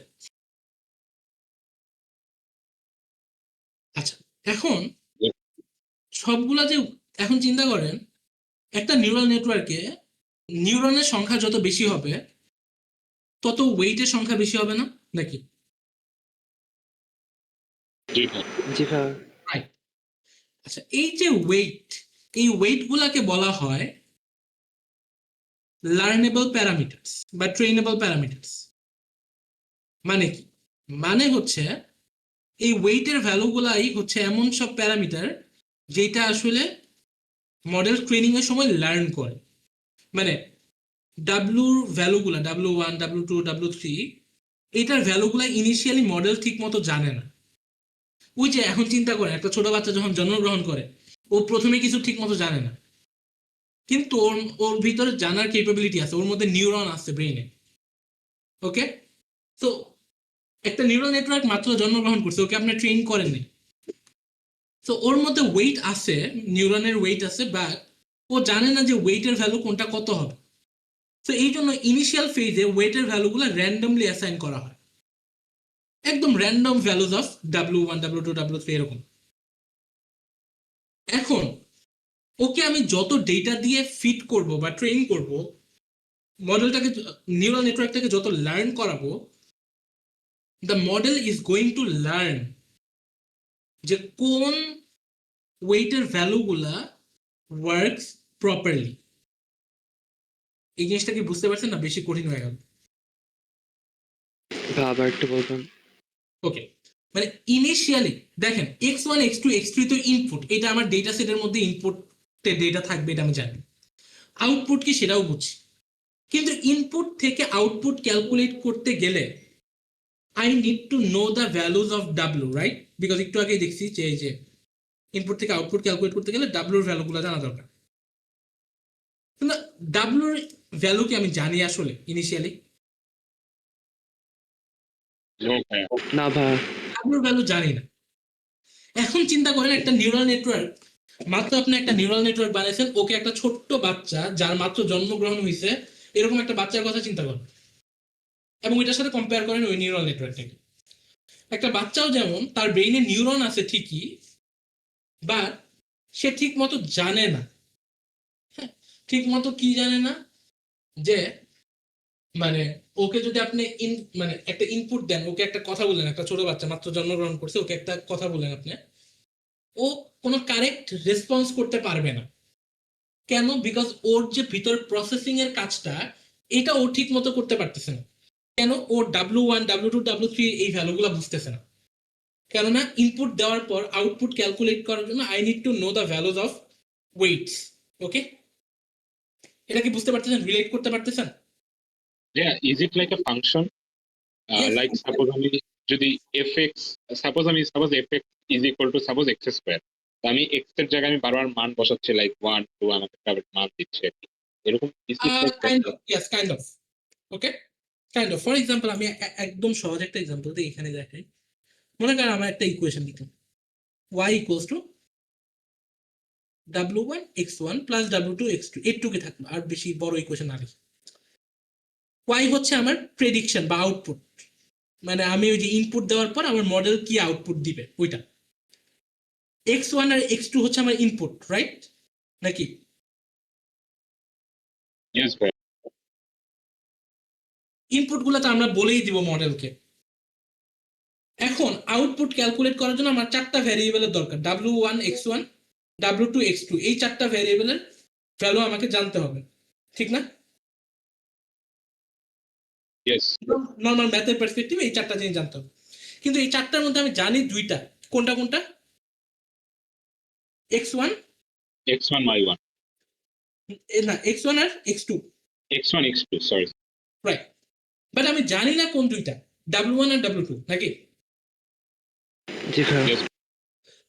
আচ্ছা, এখন সবগুলা যে, এখন চিন্তা করেন একটা নিউরাল নেটওয়ার্কে নিউরনের সংখ্যা যত বেশি হবে তত ওয়েটের সংখ্যা বেশি হবে না নাকি? জি ভাই। জি ভাই। রাইট। আচ্ছা, এই যে ওয়েট, এই ওয়েট গুলাকে বলা হয় লার্নেবল প্যারামিটারস বা ট্রেনেবল প্যারামিটারস। মানে কি? মানে হচ্ছে এই ওয়েটের ভ্যালুগুলাই হচ্ছে এমন সব প্যারামিটার যেটা আসলে মডেল ট্রেনিং এর সময় লার্ন করে। মানে ডাব্লুর ভ্যালুগুলা W1 W2 W3 এটার ভ্যালুগুলা ইনিশিয়ালি মডেল ঠিক মতো জানে না। ওই যে এখন চিন্তা করে একটা ছোট বাচ্চা যখন জন্মগ্রহণ করে, ও প্রথমে কিছু ঠিক মতো জানে না, কিন্তু ওর ওর ভিতরে জানার ক্যাপাবিলিটি আছে, ওর মধ্যে নিউরন আছে ব্রেইনে। ওকে, তো একটা নিউরাল নেটওয়ার্ক মাত্র জন্মগ্রহণ করছে, ওকে আপনি ট্রেন করেননি, তো ওর মধ্যে ওয়েট আছে, নিউরনের ওয়েট আছে, বাট ও জানে না যে ওয়েটের ভ্যালু কোনটা কত হবে। তো এই জন্য ইনিশিয়াল ফেজে ওয়েটের ভ্যালুগুলো র্যান্ডমলি অ্যাসাইন করা হয়, একদম random values of W1 W2 W3 এরকম। এখন ওকে আমি যত ডেটা দিয়ে ফিট করব বা ট্রেন করব, মডেলটাকে, নিউরাল নেটওয়ার্কটাকে যত লার্ন করাবো, the model is going to learn যে কোন ওয়েটের ভ্যালুগুলা ওয়ার্কস প্রপারলি। এই জিনিসটা কি বুঝতে পারছেন না বেশি কঠিন হয়ে গেল? বা আবার একটু বলবেন? ওকে, মানে ইনিশিয়ালি দেখেন x1 x2 x3 তো ইনপুট, এটা আমার ডেটা সেটের মধ্যে ইনপুটে ডেটা থাকবে, এটা আমি জানি। আউটপুট কি সেটাও বুঝি, কিন্তু ইনপুট থেকে আউটপুট ক্যালকুলেট করতে গেলে I need to know the values of W, right? Because একটু আগেই দেখছি যে এই যে ইনপুট থেকে আউটপুট ক্যালকুলেট করতে গেলে ডাব্লুর ভ্যালুগুলো জানা দরকার। কিন্তু ডাব্লুর ভ্যালু কি আমি জানি আসলে ইনিশিয়ালি? নো ভাইয়া। না ভাইয়া। ডাব্লুর ভ্যালু জানি না। এখন চিন্তা করেন একটা নিউরাল নেটওয়ার্ক, মাত্র আপনি একটা নিউরাল নেটওয়ার্ক বানিয়েছেন, ওকে একটা ছোট্ট বাচ্চা যার মাত্র জন্মগ্রহণ হয়েছে এরকম একটা বাচ্চার কথা চিন্তা করেন, এবং এটার সাথে কম্পেয়ার করেন ওই নিউরাল নেটওয়ার্কটাকে। একটা বাচ্চাও যেমন তার ব্রেইনে নিউরন আছে ঠিকই, বাট সে ঠিক মতো জানে না। হ্যাঁ, ঠিক মতো কি জানে না, যে মানে ওকে যদি আপনি মানে একটা ইনপুট দেন, ওকে একটা কথা বললেন, একটা ছোট বাচ্চা মাত্র জন্মগ্রহণ করছে, ওকে একটা কথা বললেন আপনি, ও কোনো কারেক্ট রেসপন্স করতে পারবে না। কেন? বিকজ ওর যে ভিতর প্রসেসিং এর কাজটা, এটা ও ঠিক মতো করতে পারতেছে না। কেন? ও W1 W2 W3 এই ভ্যালুগুলো বুঝতেছে না। কেননা ইনপুট দেওয়ার পর আউটপুট ক্যালকুলেট করার জন্য I need to know the values of weights. Okay, এটা কি বুঝতে পারতেছেন? রিলেট করতে পারতেছেন? Yeah, is it like a function? Yes. Like suppose আমি যদি fx, suppose fx is equal to suppose x square, তো আমি x এর জায়গায় আমি বারবার মান বসাচ্ছি, লাইক 1 2 আমাকে একটা মান দিচ্ছে আর কি। এরকম is it like that? Kind of, yes kind of. Okay, kind of. For example আমি একদম সহজ একটা এক্সাম্পল দিই, এখানে দেখাই। মনে করেন আমার একটা ইকুয়েশন দিতাম y equals to w1 x1 plus w2 x2, এইটুকু থাকলো, আর বেশি বড় ইকুয়েশন না লিখি। y হচ্ছে আমার প্রেডিকশন বা আউটপুট, মানে আমি ওই যে ইনপুট দেওয়ার পর আমার মডেল কি আউটপুট দিবে ওইটা। x1 আর x2 হচ্ছে আমার ইনপুট, রাইট নাকি? Yes ভাই। ইনপুট গুলো তো আমরা বলেই দিব মডেলকে। এখন আউটপুট ক্যালকুলেট করার জন্য আমার চারটা ভ্যারিয়েবলের দরকার, w1 x1 w2 x2, এই চারটা ভ্যারিয়েবলের ভ্যালু আমাকে জানতে হবে, ঠিক না? Yes. নর্মাল ম্যাথের পার্সপেক্টিভে এই চারটা জিনিস জানতে হবে, কিন্তু এই চারটার মধ্যে আমি জানি দুইটা। কোনটা কোনটা? x1 x1 y1, না, x1 R x2, x1 x2 sorry. Right. But আমি জানি না কোন দুইটা, w1 আর w2 নাকি? জি ভাইয়া। Yes.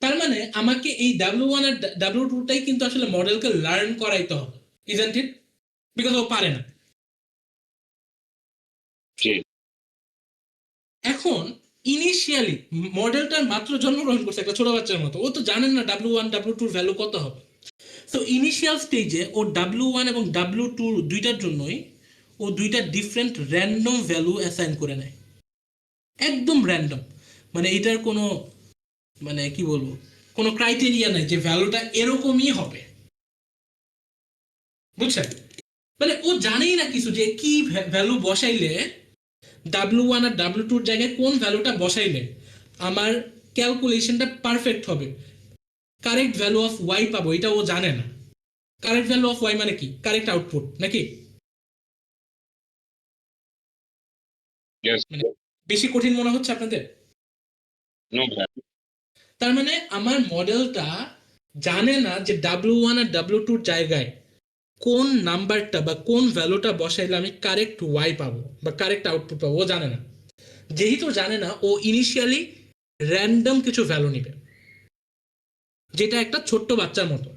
তার মানে আমাকে এই w1 আর w2টাই কিন্তু আসলে মডেলকে লার্ন করাইতে হবে, ইজন্ট ইট? বিকজ ও পারে না। জি। এখন ইনিশিয়ালি মডেলটা মাত্র জন্মগ্রহণ করছে একটা ছোট বাচ্চার মতো, ও তো জানেন না w1 w2 এর ভ্যালু কত হবে। তো ইনিশিয়াল স্টেজে ও w1 এবং w2 দুইটার জন্যই ও দুইটা ডিফারেন্ট র্যান্ডম ভ্যালু অ্যাসাইন করে নেয়, একদম র্যান্ডম। মানে এটার কোনো, মানে কি বলবো, কোনো ক্রাইটেরিয়া নাই যে ভ্যালুটা এরকমই হবে, বুঝছেন? মানে ও জানেই না কিছু যে কি ভ্যালু বসাইলে w1 আর w2 জায়গায় কোন ভ্যালুটা বসাইলে আমার ক্যালকুলেশনটা পারফেক্ট হবে, কারেক্ট ভ্যালু অফ y পাবো, এটা ও জানে না। কারেক্ট ভ্যালু অফ y মানে কি? কারেক্ট আউটপুট নাকি? Yes. মানে বেশি কঠিন মনে হচ্ছে আপনাদের? No ভাই। তার মানে আমার মডেলটা জানে না যে w1 আর w2 জায়গায় কোন নাম্বারটা বা কোন ভ্যালুটা বসাইলে আমি কারেক্ট y পাবো বা কারেক্ট আউটপুট পাবো, ও জানে না। যেহেতু জানে না, ও ইনিশিয়ালি র্যান্ডম কিছু ভ্যালু নিবে, যেটা একটা ছোট্ট বাচ্চার মতো।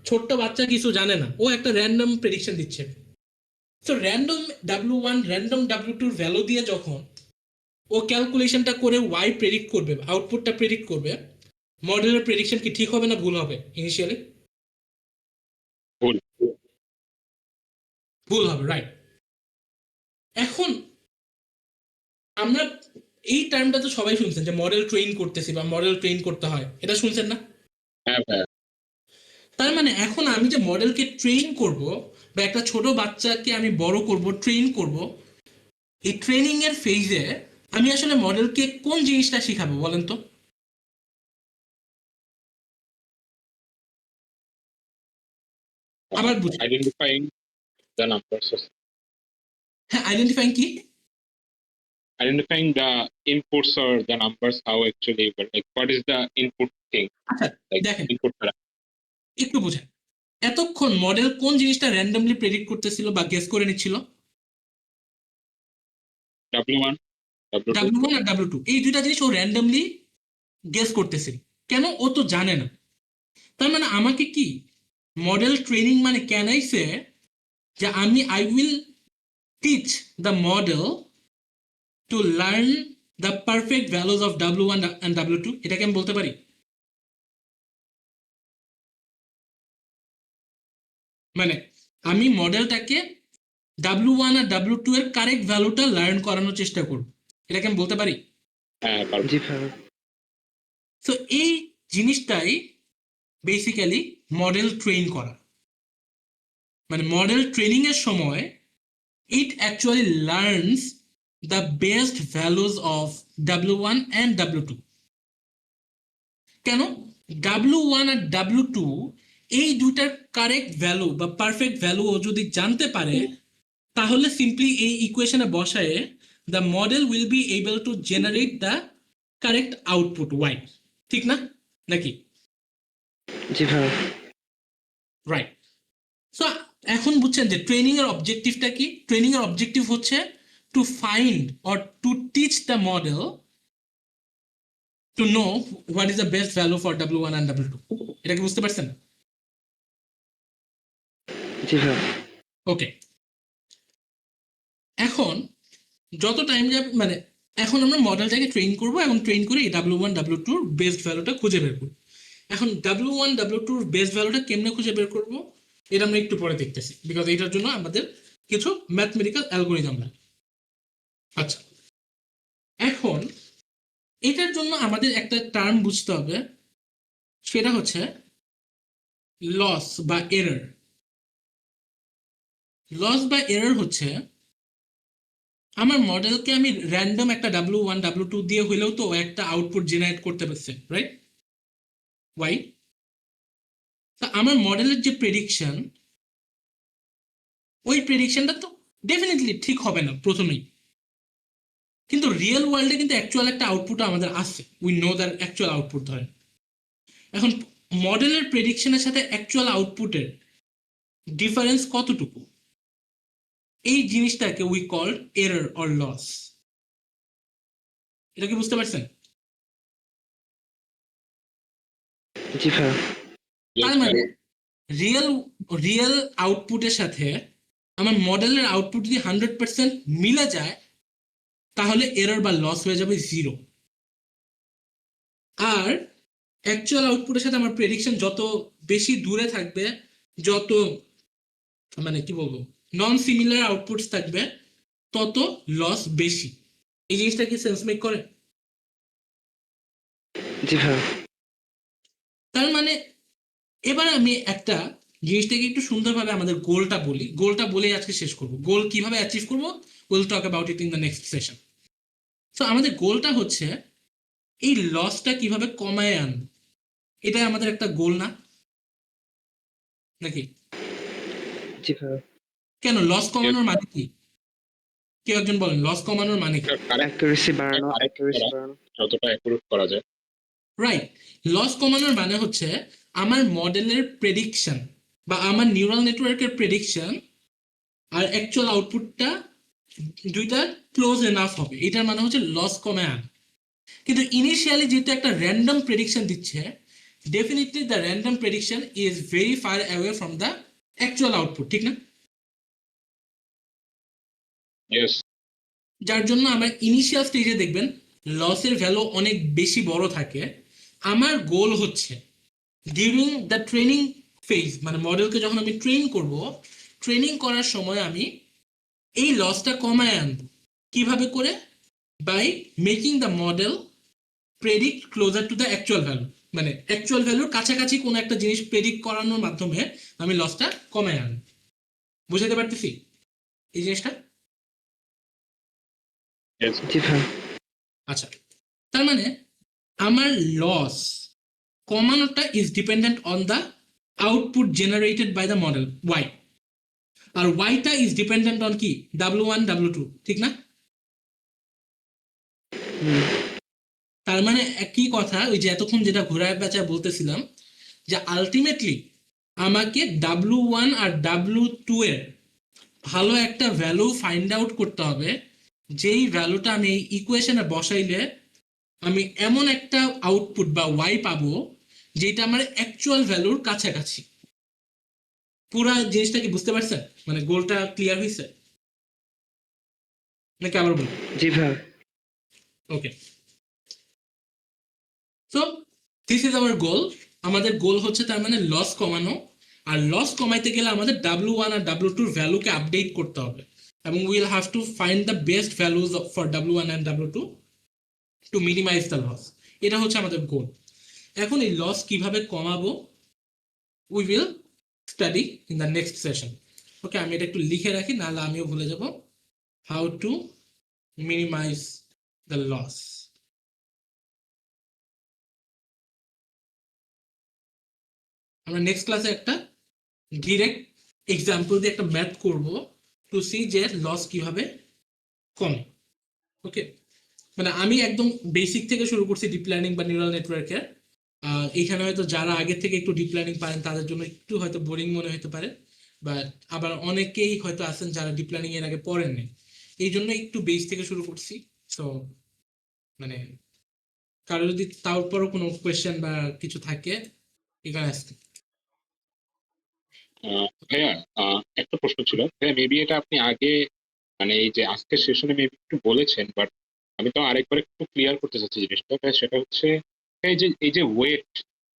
ছোট্ট বাচ্চা কিছু জানে না, ও একটা র্যান্ডম প্রেডিকশন দিচ্ছে। তো random w1 random w2 value দিয়ে যখন ও ক্যালকুলেশনটা করে y প্রেডিক্ট করবে, আউটপুটটা প্রেডিক্ট করবে, মডেলের প্রেডিকশন কি ঠিক হবে না ভুল হবে? ইনিশিয়ালি ভুল। ভুল হবে, রাইট। এখন আমরা এই টার্মটা তো সবাই শুনছেন যে মডেল ট্রেন করতেছি বা মডেল ট্রেন করতে হয়, এটা শুনছেন না? হ্যাঁ ভাই। তার মানে এখন আমি যে মডেলকে ট্রেন করব বা একটা ছোট বাচ্চাকে আমি বড় করব, ট্রেন করব, এই ট্রেনিং এর ফেজে আমি আসলে মডেলকে কোন জিনিসটা শিখাবো বলেন তো? আবার বুঝি। আইডেন্টিফাইং দ্য নাম্বারস, হ্যাঁ, আইডেন্টিফাইং কি? identifying the inputs or the numbers, how actually like what is the input thing, আচ্ছা like দেখেন, input parameter. একটু বোঝেন, এতক্ষণ মডেল কোন জিনিসটা র্যান্ডমলি প্রেডিক্ট করতেছিল বা গেস করে নিচ্ছিল? W1, W2. W1 আর W2, এই দুইটা জিনিস ও র্যান্ডমলি গেস করতেছিল। কেন? ও তো জানে না। তার মানে আমাকে কি মডেল ট্রেনিং মানে ক্যান আই সে যে আমি I will teach the model to learn the perfect values of W1 and W2, এটাকে আমি বলতে পারি? মানে আমি মডেলটাকে W1 আর W2 এর কারেক্ট ভ্যালুটা লার্ন করানোর চেষ্টা করব, এটাকে আমি বলতে পারি? হ্যাঁ পারবো। জি ভাইয়া। সো এই জিনিসটাই বেসিক্যালি মডেল ট্রেন করা। মানে মডেল ট্রেনিং এর সময় it actually learns the best values of W1 and W2। কেন? W1 আর W2 এই দুইটার কারেক্ট ভ্যালু বা পারফেক্ট ভ্যালু ও যদি জানতে পারে, তাহলে সিম্পলি এই ইকুয়েশনে বসায় the model will be able to generate the correct output Y. ঠিক না নাকি? জি ভাইয়া। রাইট। সো এখন বুঝছেন যে ট্রেনিং এর অবজেক্টিভটা কি? ট্রেনিং এর অবজেক্টিভ হচ্ছে to find or to teach the model to know what is the best value for W1 and W2। এটা কি বুঝতে পারছেন? জি ভাইয়া। ওকে, এখন যত টাইম যাবে মানে এখন আমরা মডেলটাকে ট্রেন করব এবং ট্রেন করে এই W1 W2 বেস্ট ভ্যালুটা খুঁজে বের করব। এখন W1 W2 বেস্ট ভ্যালুটা কেমনে খুঁজে বের করব এটা আমরা একটু পরে দেখতেছি, বিকজ এটার জন্য আমাদের কিছু ম্যাথমেটিক্যাল অ্যালগোরিদম লাগে। আচ্ছা, এখন এটার জন্য আমাদের একটা টার্ম বুঝতে হবে, সেটা হচ্ছে লস বা এরর। লস বা এরর হচ্ছে আমার মডেলকে আমি র্যান্ডম একটা W1 W2 দিয়ে হইলেও তো একটা আউটপুট জেনারেট করতে পারছে, রাইট? ওয়াই? তা আমার মডেলের যে প্রেডিকশন, ওই প্রেডিকশনটা তো ডেফিনেটলি ঠিক হবে না প্রথমেই, কিন্তু রিয়েল ওয়ার্ল্ডে কিন্তু অ্যাকচুয়াল একটা আউটপুট আমাদের আছে, we know that actual output ধরেন। এখন মডেলের প্রেডিকশনের সাথে অ্যাকচুয়াল আউটপুটের ডিফারেন্স কতটুকু, এই জিনিসটাকে we called error or loss. এটা কি বুঝতে পারছেন? জি ভাইয়া। তার মানে রিয়েল রিয়েল আউটপুটের সাথে আমার মডেলের আউটপুট যদি 100% মিলে যায়, তাহলে এরর বা লস হয়ে যাবে 0। আর অ্যাকচুয়াল আউটপুটের সাথে আমার প্রেডিকশন যত বেশি দূরে থাকবে, যত মানে কি বলবো নন সিমিলার আউটপুটস থাকবে, তত লস বেশি। এই জিনিসটা কি সেন্স মেক করে? জি ভাইয়া। তার মানে এবার আমি একটা জিনিসটাকে একটু সুন্দরভাবে আমাদের গোলটা বলি, গোলটা বলে আজকে শেষ করব। গোল কিভাবে অ্যাচিভ করবো, will talk about it in the next session. So আমাদের গোলটা হচ্ছে এই লসটা কিভাবে কমায় আনবো, এটাই আমাদের একটা গোল না নাকি? জি ভাইয়া। কেন লস কমানোর মানে কি? কেউ একজন বলেন লস কমানোর মানে কি? অ্যাকুরেসি বাড়ানো, Correct অ্যাকুরেসি করা। বাড়ানো। যতটা অ্যাকুরেট করা যায়। রাইট। লস কমানোর মানে হচ্ছে আমার মডেলের প্রেডিকশন বা আমার নিউরাল নেটওয়ার্কের প্রেডিকশন আর অ্যাকচুয়াল আউটপুটটা দুইটা ক্লোজ এনাফ হবে, এটার মানে হচ্ছে লস কমে আন। কিন্তু ইনিশিয়ালি যেহেতু একটা র্যান্ডম প্রেডিকশন দিচ্ছে, definitely the random prediction is very far away from the actual output, ঠিক না? ইয়েস। যার জন্য আমরা ইনিশিয়াল স্টেজে দেখবেন লসের ভ্যালু অনেক বেশি বড় থাকে। আমার গোল হচ্ছে ডিউরিং দ্য ট্রেনিং ফেজ, মানে মডেলকে যখন আমি ট্রেন করব, ট্রেনিং করার সময় আমি এই লসটা কমায় আনবো। কিভাবে করে? By making the model predict closer to the actual value, মানে অ্যাকচুয়াল ভ্যালুর কাছাকাছি কোনো একটা জিনিস প্রেডিক্ট করানোর মাধ্যমে আমি লসটা কমায় আনবো। বুঝাতে পারতেছি এই জিনিসটা? জি ভাইয়া। আচ্ছা, তার মানে আমার লস কমানোটা is dependent on the output generated by the model Y, আর ওয়াইটা ইজ ডিপেন্ডেন্ট অন কি W1 W2, ঠিক না? হুম, তার মানে একই কথা, ওই যে এতক্ষণ যেটা ঘোরায় পেঁচায় বলতেছিলাম, যে আলটিমেটলি আমাকে W1 আর W2 এর ভালো একটা ভ্যালু ফাইন্ড আউট করতে হবে, যেই ভ্যালুটা আমি এই ইকুয়েশনে বসাইলে আমি এমন একটা আউটপুট বা ওয়াই পাবো যেটা আমার অ্যাকচুয়াল ভ্যালুর কাছাকাছি। পুরা জিনিসটা কি বুঝতে পারছেন? মানে গোলটা ক্লিয়ার হয়েছে নাকি আবার বলি? জি ভাইয়া। Okay, so this is our goal. আমাদের গোল হচ্ছে তার মানে লস কমানো, আর লস কমাইতে গেলে আমাদের W1 আর W2 ভ্যালুকে আপডেট করতে হবে, এবং will have to find the best values for W1 and W2 to minimize the loss. এটা হচ্ছে আমাদের গোল। এখন এই লস কিভাবে কমাবো we will study in the next session. Okay, আমি এটা একটু লিখে রাখি, নাহলে আমিও ভুলে যাব। How to minimize the loss. আমরা নেক্সট ক্লাসে একটা ডিরেক্ট এক্সাম্পল দিয়ে একটা ম্যাথ করব টু সি যে লস কিভাবে কমে। ওকে, মানে আমি একদম বেসিক থেকে শুরু করছি ডিপ লার্নিং বা নিউরাল নেটওয়ার্কের। এইখানে হয়তো যারা আগে থেকে একটু ডিপ লার্নিং পারেন তাদের জন্য একটু হয়তো বোরিং মনে হতে পারে, বাট আবার অনেকেই হয়তো আছেন যারা ডিপ লার্নিং এর আগে পড়েননি, এই জন্য একটু বেস থেকে শুরু করছি। সো মানে কারো যদি তারপরও কোনো কোয়েশ্চেন বা কিছু থাকে এখানে আসতে। ভাইয়া, একটা প্রশ্ন ছিল ভাইয়া, মেবি এটা আপনি আগে মানে এই যে আজকের সেশনে মেবি একটু বলেছেন, বাট আমি তো আরেকবার একটু ক্লিয়ার করতে চাচ্ছি জিনিসটা ভাইয়া। সেটা হচ্ছে এই যে ওয়েট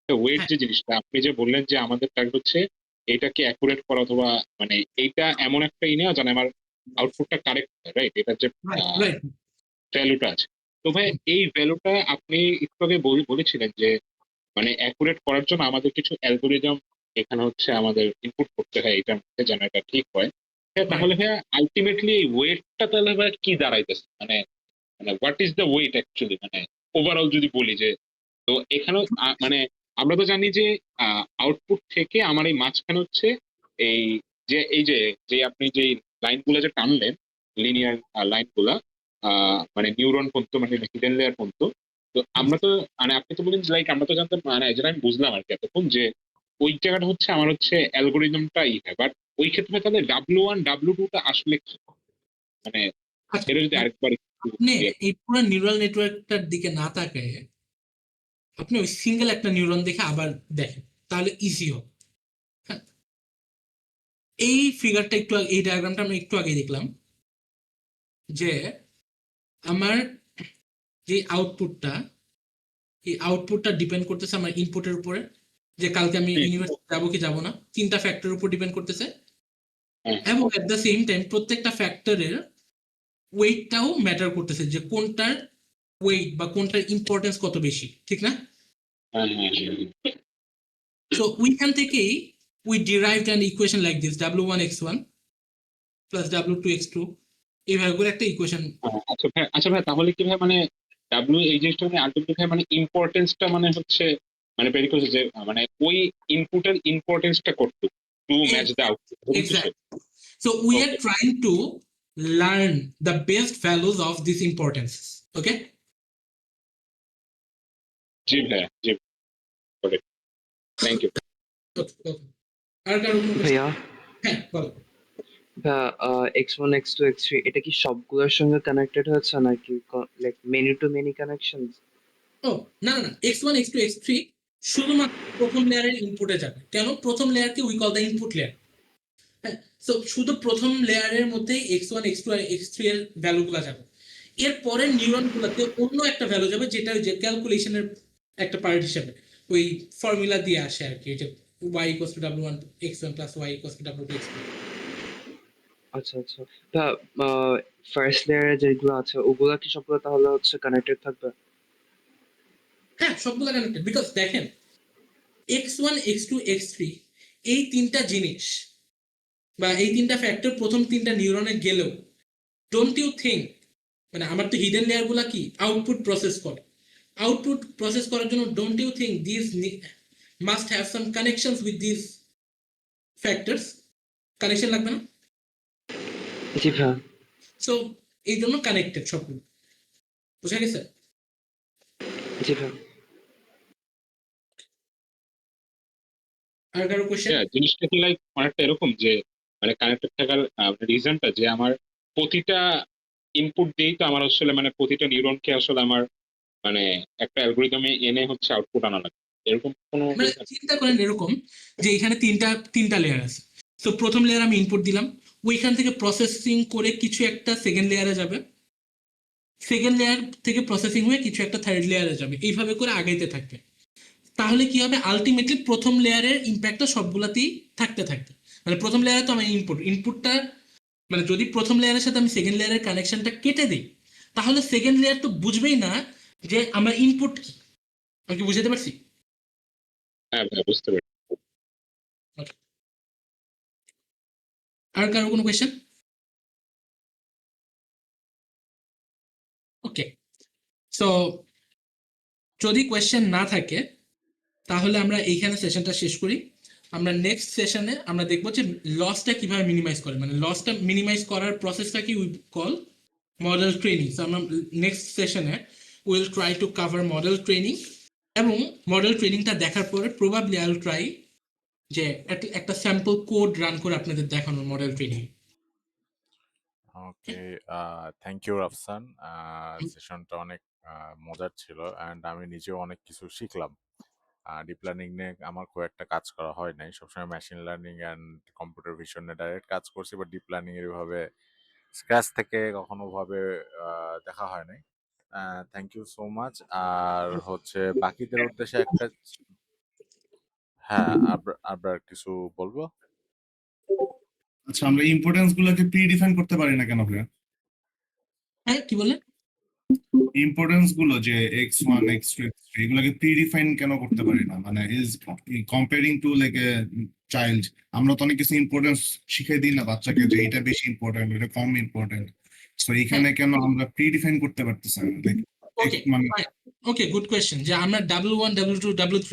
হ্যাঁ, যে জিনিসটা আপনি যে বললেন যে আমাদের টার্গেট হচ্ছে এটাকে অ্যাকুরেট করা, অথবা মানে এইটা এমন একটা নেওয়া জানে আমার আউটপুটটা কারেক্ট হয়, রাইট? এটার যে রাইট রাইট। ভ্যালুটা আছে। তো ভাই এই ভ্যালুটা আপনি একটু আগে বলেছিলেন যে মানে অ্যাকুরেট করার জন্য আমাদের কিছু অ্যালগোরিদম এখানে হচ্ছে আমাদের ইনপুট করতে হয় এটার মধ্যে, যেন এটা ঠিক হয়। হ্যাঁ, তাহলে ভাইয়া আলটিমেটলি এই ওয়েটটা তাহলে ভাইয়া কি দাঁড়াইতেছে, মানে মানে what is the weight actually, মানে ওভারঅল যদি বলি যে, তো এখানে মানে আমরা তো জানি যে আউটপুট থেকে আমার এই মাঝখানে হচ্ছে এই এই যে যে আপনি যে লাইনগুলো যে টানলেন, লিনিয়ার লাইনগুলা, মানে নিউরন পর্যন্ত, মানে হিডেন লেয়ার পর্যন্ত। তো আমরা তো মানে আপনি তো বলেন লাইক আমরা তো জানতাম, মানে যেটা আমি বুঝলাম আর কি এতক্ষণ, যে ওই জায়গাটা হচ্ছে আমার হচ্ছে অ্যালগোরিদমটা হয়, বাট ওই ক্ষেত্রে তাহলে W1 W2 টা আসলে কি, মানে আচ্ছা, এটা যদি আরেকবার একটু আপনি clear এই পুরো নিউরাল নেটওয়ার্কটার দিকে না তাকায় আপনি ওই সিঙ্গেল একটা নিউরন দেখে আবার দেখেন, তাহলে ইজি হবে। হ্যাঁ, এই ফিগারটা একটু এই ডায়াগ্রামটা আমি একটু আগে দেখলাম, যে আমার যে আউটপুটটা, এই আউটপুটটা ডিপেন্ড করতেছে আমার ইনপুটের উপরে, যে কালকে আমি হুম, ইউনিভার্সিটি যাবো কি যাবো না, তিনটা ফ্যাক্টরের উপর ডিপেন্ড করতেছে। হ্যাঁ, এবং এট দ্য সেম টাইম প্রত্যেকটা ফ্যাক্টরের ওয়েটটাও ম্যাটার করতেছে, যে কোনটার ওয়েট বা কোনটার ইম্পর্টেন্স কত বেশি, ঠিক না? হ্যাঁ, হ্যাঁ, হ্যাঁ। সো ওইখান থেকেই we derived an equation like this w1 x1 plus w2 x2, এইভাবে করে একটা ইকুয়েশন। আচ্ছা ভাই, তাহলে কি ভাই মানে ডাব্লিউ এই জিনিসটা মানে আলটিমেটলি ভাই মানে ইম্পর্টেন্সটা মানে হচ্ছে মানে বের করেছে যে মানে ওই ইনপুটের ইম্পর্টেন্সটা করতো টু ম্যাচ দ্য আউটপুট, বুঝছো? Exactly. So we are okay, trying to learn the best values of these importances. Okay? জি ভাইয়া, জি, ওকে, থ্যাংক ইউ। Okay. আর কারো কোনো question? ভাইয়া, হ্যাঁ, বলো। X1 X2 X3 এটা কি সবগুলোর সঙ্গে কানেক্টেড হচ্ছে নাকি like many to many connection? ও না না না, x1 x2 x3 শুধুমাত্র প্রথম লেয়ারের ইনপুটে যাবে। কেন? প্রথম লেয়ারকে we call the input layer. হ্যাঁ, সো শুধু প্রথম লেয়ারের মধ্যেই x1 x2 আর x3 এর ভ্যালুগুলো যাবে। এর পরের নিউরনগুলোতে অন্য একটা ভ্যালু যাবে, যেটা ওই যে ক্যালকুলেশনের একটা পার্ট হিসেবে ওই ফর্মুলা দিয়ে আসে আর কি, যে y equals to w1 x1 plus y equals to w2 x2। আচ্ছা আচ্ছা। তা ফার্স্ট লেয়ারে যেগুলো আছে ওগুলা কি সবগুলো তাহলে হচ্ছে কানেক্টেড থাকবে? হ্যাঁ, সবগুলো কানেক্টেড, বিকজ দেখেন x1 x2 x3 এই তিনটা জিনিস বা এই তিনটা ফ্যাক্টর প্রথম তিনটা নিউরনে গেলেও ডোন্ট ইউ থিঙ্ক, মানে আমার তো হিডেন লেয়ার গুলা কি আউটপুট প্রসেস করে, আউটপুট প্রসেস করার জন্য don't you think this must have some connections with these factors. Connection লাগবে না? জি ভাইয়া। সো এই জন্য কানেক্টেড সবগুলো, বুঝা গেছে? জি ভাইয়া। আর কারো কোশ্চেন? জিনিসটা কি লাইক অনেকটা এরকম যে মানে কানেক্টেড থাকার রিজনটা যে আমার প্রতিটা ইনপুট দিয়েই তো আমার আসলে মানে প্রতিটা নিউরনকে আসলে আমার মানে একটা অ্যালগোরিদমে এনে হচ্ছে আউটপুট আনা লাগে, এরকম কোনো মানে চিন্তা করেন এরকম যে এখানে তিনটা লেয়ার আছে। তো প্রথম লেয়ার আমি ইনপুট দিলাম, ওইখান থেকে প্রসেসিং করে কিছু একটা সেকেন্ড লেয়ারে যাবে, সেকেন্ড লেয়ার থেকে প্রসেসিং হয়ে কিছু একটা থার্ড লেয়ারে যাবে, এইভাবে করে আগাইতে থাকবে। তাহলে কি হবে, আলটিমেটলি প্রথম লেয়ারের ইম্প্যাক্টটা সবগুলাতেই থাকতে থাকতে, মানে প্রথম লেয়ারে তো আমি ইনপুটটা মানে যদি প্রথম লেয়ারের সাথে আমি সেকেন্ড লেয়ারের কানেকশনটা কেটে দিই, তাহলে সেকেন্ড লেয়ার তো বুঝবেই না যে আমার ইনপুট কি। আমি কি বুঝাতে পারছি? হ্যাঁ ভাই বুঝতে পারি। আর কারো কোনো কোয়েশ্চেন? ওকে, সো যদি কোয়েশ্চেন না থাকে তাহলে আমরা এইখানে সেশনটা শেষ করি। আমরা নেক্সট সেশনে আমরা দেখবো যে লসটা কিভাবে মিনিমাইজ করে, মানে লসটা মিনিমাইজ করার প্রসেসটা কি we call model training. So আমরা নেক্সট সেশনে will try to cover model training, এবং মডেল ট্রেনিংটা দেখার পরে প্রবাবলি আই উইল ট্রাই যে একটা স্যাম্পল কোড রান করে আপনাদের দেখানোর model training. Okay, thank you Rafsan. সেশনটা অনেক মজার ছিল অ্যান্ড আমি নিজেও অনেক কিছু শিখলাম। ডিপ লার্নিং নিয়ে আমার খুব একটা কাজ করা হয় নাই, সবসময় মেশিন লার্নিং অ্যান্ড কম্পিউটার ভিশনে ডাইরেক্ট কাজ করছি, বাট ডিপ লার্নিং এর ভাবে স্ক্র্যাচ থেকে কখনো ভাবে দেখা হয় নাই। Thank you so much. আর হচ্ছে বাকিদের উদ্দেশ্যে একটা, হ্যাঁ আবার কিছু বলবো। আচ্ছা, আমরা ইম্পর্টেন্স গুলোকে প্রি ডিফাইন করতে পারি না কেন ভাইয়া? হ্যাঁ, কি বললেন? ইম্পর্টেন্স গুলো যে x1 x2 x3 এগুলোকে প্রি ডিফাইন কেন করতে পারি না? মানে is comparing to like a child, আমরা তো অনেক কিছু ইম্পর্টেন্স শিখিয়ে দিই না বাচ্চাকে যে এটা বেশি ইম্পর্টেন্ট, এটা কম ইম্পর্টেন্ট। তো এখানে কেন আমরা প্রি ডিফাইন করতে পারতেছি না? লাইক ওকে মানে ওকে, গুড কোয়েশ্চেন, যে আমরা W1 W2 W3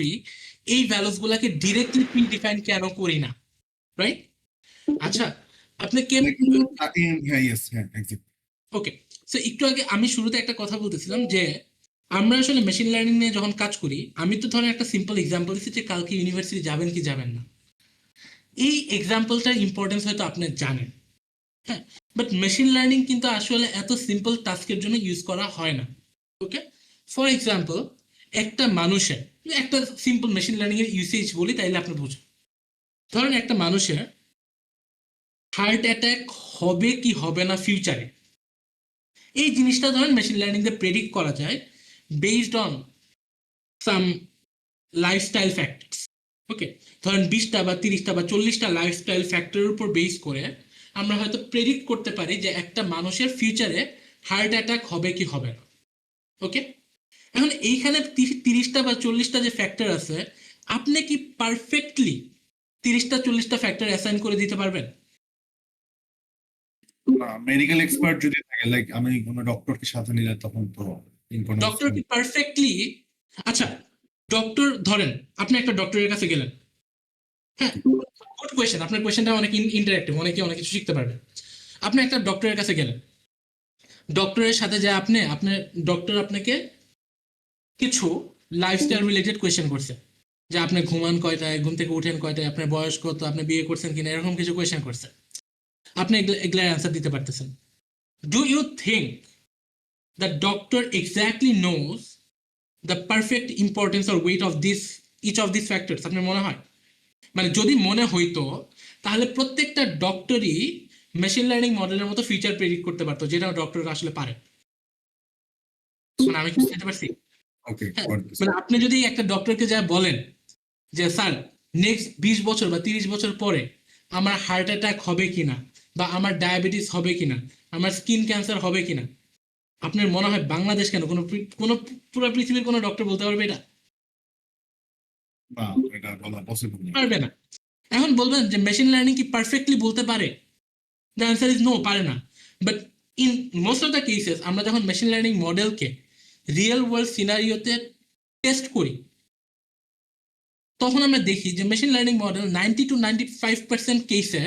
এই ভ্যালুস গুলাকে ডিরেক্টলি প্রি ডিফাইন কেন করি না, রাইট? আচ্ছা, আপনি কে? হ্যাঁ, ইয়েস, হ্যাঁ, এক্স্যাক্টলি। ওকে, সো একটু আগে আমি শুরুতে একটা কথা বলতেছিলাম যে আমরা আসলে মেশিন লার্নিং নিয়ে যখন কাজ করি, আমি তো ধরেন একটা সিম্পল এক্সাম্পল দিচ্ছি যে কালকে ইউনিভার্সিটি যাবেন কি যাবেন না। এই এক্সাম্পলটার ইম্পর্টেন্স হয়তো আপনি জানেন, হ্যাঁ, বাট মেশিন লার্নিং কিন্তু আসলে এত সিম্পল টাস্কের জন্য ইউজ করা হয় না। ওকে, ফর এক্সাম্পল একটা মানুষের একটা সিম্পল মেশিন লার্নিং এর ইউসেজ বলি, তাইলে আপনি বুঝুন। ধরেন একটা মানুষের হার্ট অ্যাটাক হবে কি হবে না ফিউচারে, এই জিনিসটা ধরেন মেশিন লার্নিং দিয়ে প্রেডিক্ট করা যায় based on some lifestyle factors. Okay, ধরেন 20টা বা 30টা বা 40টা লাইফস্টাইল ফ্যাক্টরের উপর বেস করে আমরা হয়তো প্রেডিক্ট করতে পারি যে একটা মানুষের ফিউচারে হার্ট অ্যাটাক হবে কি হবে না। ওকে, এখন এইখানে 30টা বা 40টা যে ফ্যাক্টর আছে, আপনি কি পারফেক্টলি 30টা 40টা ফ্যাক্টর অ্যাসাইন করে দিতে পারবেন? মেডিকেল এক্সপার্ট যদি থাকে, লাইক আমি কোনো ডক্টরকে সাথে নিলে তখন তো ইম্পর্টেন্স। ডক্টর কি পারফেক্টলি, আচ্ছা ডক্টর ধরেন আপনি একটা ডক্টরের কাছে গেলেন, হ্যাঁ, গুড কোয়েশ্চেন, আপনার কোয়েশ্চেনটা অনেক ইন্টারেক্টিভ, অনেকে অনেক কিছু শিখতে পারবে। আপনি একটা ডক্টরের কাছে গেলেন, ডক্টরের সাথে যে আপনার ডক্টর আপনাকে কিছু লাইফস্টাইল রিলেটেড কোয়েশ্চেন করছে, যে আপনি ঘুমান কয়টায়, ঘুম থেকে উঠেন কয়টায়, আপনার বয়স কত, আপনি বিয়ে করছেন কিনা, এরকম কিছু কোয়েশ্চেন করছে। আপনি এগুলার অ্যান্সার দিতে পারতেছেন। Do you think the doctor exactly knows the perfect importance or weight of this each of this factors? আপনার মনে হয়? মানে যদি মনে হইতো তাহলে প্রত্যেকটা ডক্টরই মেশিন লার্নিং মডেলের মতো ফিচার প্রেডিক্ট করতে পারতো, যেটা ডক্টররা আসলে পারে। মানে আমি কি বুঝতে পারছি? ওকে, হ্যাঁ, মানে আপনি যদি একটা ডক্টরকে যা বলেন যে স্যার নেক্সট 20 বছর বা 30 বছর পরে আমার হার্ট অ্যাটাক হবে কিনা, বা আমার ডায়াবেটিস হবে কিনা, আমার স্কিন ক্যান্সার হবে কিনা, আপনার মনে হয় বাংলাদেশ কেন কোনো পুরো পৃথিবীর কোনো ডক্টর বলতে পারবে এটা? না, এটা বলা পসিবল না। পারবে না। এখন বলবেন যে মেশিন লার্নিং কি পারফেক্টলি বলতে পারে? দ্য অ্যান্সার ইজ নো, পারে না। But in most of the cases আমরা যখন মেশিন লার্নিং মডেলকে রিয়েল ওয়ার্ল্ড সিনারিওতে টেস্ট করি, তখন আমরা দেখি যে মেশিন লার্নিং মডেল 90 to 95% কেসে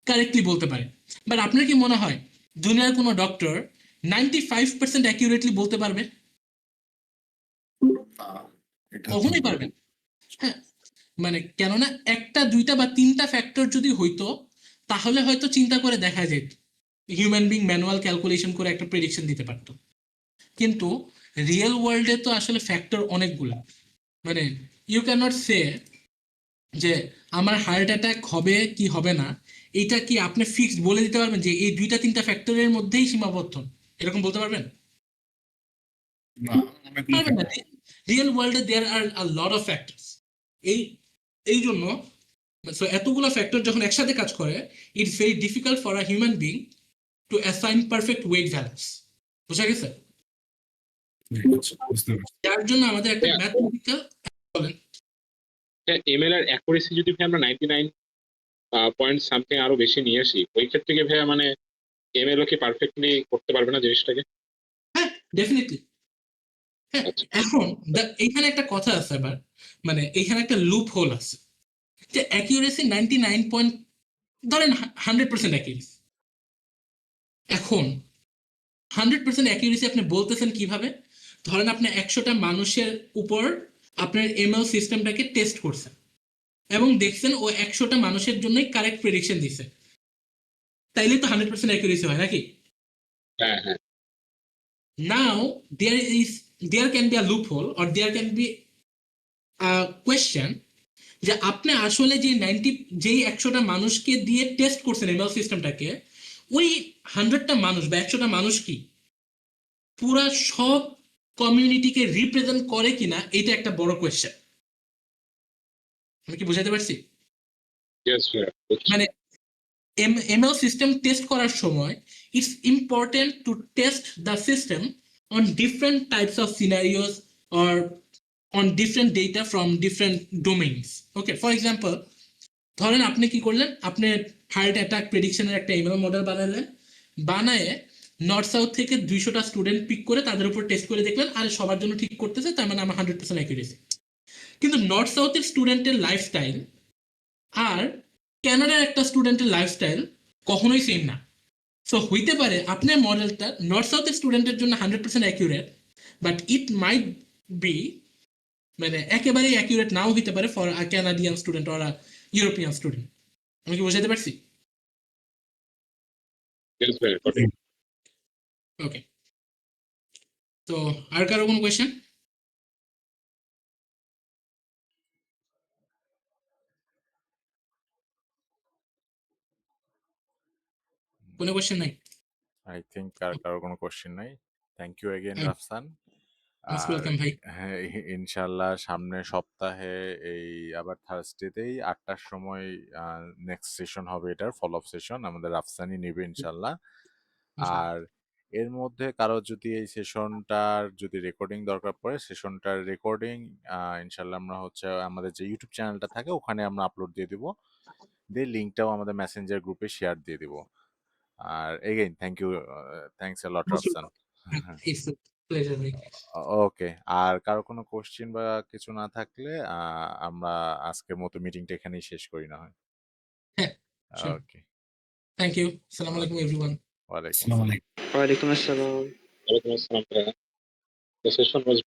কারেক্টলি বলতে পারে। বাট আপনার কি মনে হয় দুনিয়ার কোনো ডক্টর 95% অ্যাকিউরেটলি বলতে পারবে? এটা কখনোই পারবে না। হ্যাঁ, মানে কেননা একটা দুইটা বা তিনটা ফ্যাক্টর যদি হইতো তাহলে হয়তো চিন্তা করে দেখা যেত হিউম্যান বিং ম্যানুয়াল ক্যালকুলেশন করে একটা প্রেডিকশন দিতে পারতো। কিন্তু রিয়েল ওয়ার্ল্ডে তো আসলে ফ্যাক্টর অনেকগুলো। মানে ইউ ক্যান নট সে যে আমার হার্ট অ্যাটাক হবে কি হবে না এটা কি আপনি ফিক্সড বলে দিতে পারবেন যে এই দুইটা তিনটা ফ্যাক্টরের মধ্যেই সীমাবদ্ধ, এরকম বলতে পারবেন? না, অনেকগুলো পারবেন না। factor। রিয়েল ওয়ার্ল্ডে দেয়ার আর আ লট অফ ফ্যাক্টরস। এই এই জন্য সো এতগুলো ফ্যাক্টর যখন একসাথে কাজ করে it's very difficult for a human being to assign perfect weight values. বুঝা গেছে? আচ্ছা, বুঝতে পারছি। যার জন্য আমাদের একটা Yeah. ম্যাথমেটিক্যাল বলেন এমএল এর অ্যাকুরেসি যদি ভাই আমরা 99 পয়েন্ট সামথিং আরো বেশি নিয়ে আসি, ওই ক্ষেত্রে কি ভাইয়া মানে এমএলও কি পারফেক্টলি করতে পারবে না জিনিসটাকে? হ্যাঁ ডেফিনেটলি। হ্যাঁ, আচ্ছা। এখন এইখানে একটা কথা আছে আবার, মানে এইখানে একটা লুপ হোল আছে যে অ্যাকিউরেসি 99 পয়েন্ট ধরেন 100% অ্যাকিউরেসি। এখন 100% অ্যাকিউরেসি আপনি বলতেছেন কিভাবে? ধরেন আপনি 100টা মানুষের উপর আপনার এমএল সিস্টেমটাকে টেস্ট করছেন এবং দেখছেন ও 100টা মানুষের জন্যই কারেক্ট প্রেডিকশন দিছে, তাইলে তো 100% অ্যাকিউরেসি হয় নাকি? হ্যাঁ হ্যাঁ Now there can be a loophole or there can be a question যে আপনি আসলে যে 100টা মানুষকে দিয়ে টেস্ট করছেন এমএল সিস্টেমটাকে, ওই 100টা মানুষ বা 100টা মানুষ কি পুরা সব কমিউনিটিকে রিপ্রেজেন্ট করে কিনা, এটা একটা বড় কোয়েশ্চেন। আমি কি বুঝাতে পারছি? ইয়েস ভাইয়া মানে এমএল সিস্টেম টেস্ট করার সময় it's important to test the system on different types of scenarios or on different data from different domains. Okay, for example ধরেন আপনি কি করলেন, আপনি হার্ট অ্যাটাক প্রেডিকশনের একটা এমএল মডেল বানালেন, বানায়ে নর্থ সাউথ থেকে 200টা স্টুডেন্ট পিক করে তাদের উপর টেস্ট করে দেখলেন আর সবার জন্য ঠিক করতেছে, তার মানে আমার 100% অ্যাকুরেসি। কিন্তু নর্থ সাউথের স্টুডেন্টের লাইফস্টাইল আর ক্যানাডার একটা স্টুডেন্টের লাইফস্টাইল কখনোই সেম না। সো হইতে পারে আপনার মডেলটা নর্থ সাউথের স্টুডেন্টের জন্য 100% accurate, but it might be মানে একেবারেই অ্যাকুরেট নাও হইতে পারে for a Canadian student or a European student. আমি কি বোঝাতে পারছি? ইয়েস ভাইয়া got it. ওকে, তো আর কারো কোনো কোয়েশ্চেন? কোনো কোয়েশ্চেন নাই? আই থিঙ্ক আর কারো কোনো কোশ্চেন নাই। Thank you again hmm. Rafsan. Most আর ওয়েলকাম ভাই। হ্যাঁ, ইনশাল্লাহ সামনের সপ্তাহে এই আবার থার্সডেতেই 8টার সময় নেক্সট সেশন হবে, এটার ফলো আপ সেশন আমাদের রাফসানই নেবে ইনশাল্লাহ। আর এর মধ্যে কারো যদি এই সেশনটার যদি রেকর্ডিং দরকার পড়ে, সেশনটার রেকর্ডিং ইনশাল্লাহ আমরা হচ্ছে আমাদের যে ইউটিউব চ্যানেলটা থাকে ওখানে আমরা আপলোড দিয়ে দিব, দিয়ে লিঙ্কটাও আমাদের মেসেঞ্জার গ্রুপে শেয়ার দিয়ে দিব। আর again thank you, thanks a lot Rafsan. It's pleasure ভাই। ওকে, আর কারো কোনো কোশ্চেন বা কিছু না থাকলে আমরা আজকের মতো মিটিংটা এখানেই শেষ করি না হয়। হ্যাঁ, sure. Okay, thank you. আসসালামু আলাইকুম এভরিওয়ান। ওয়ালাইকুম আসসালামু আসসালাম। আলাইকুম। ওয়ালাইকুম আসসালাম। ওয়ালাইকুম আসসালাম ভাইয়া। The session was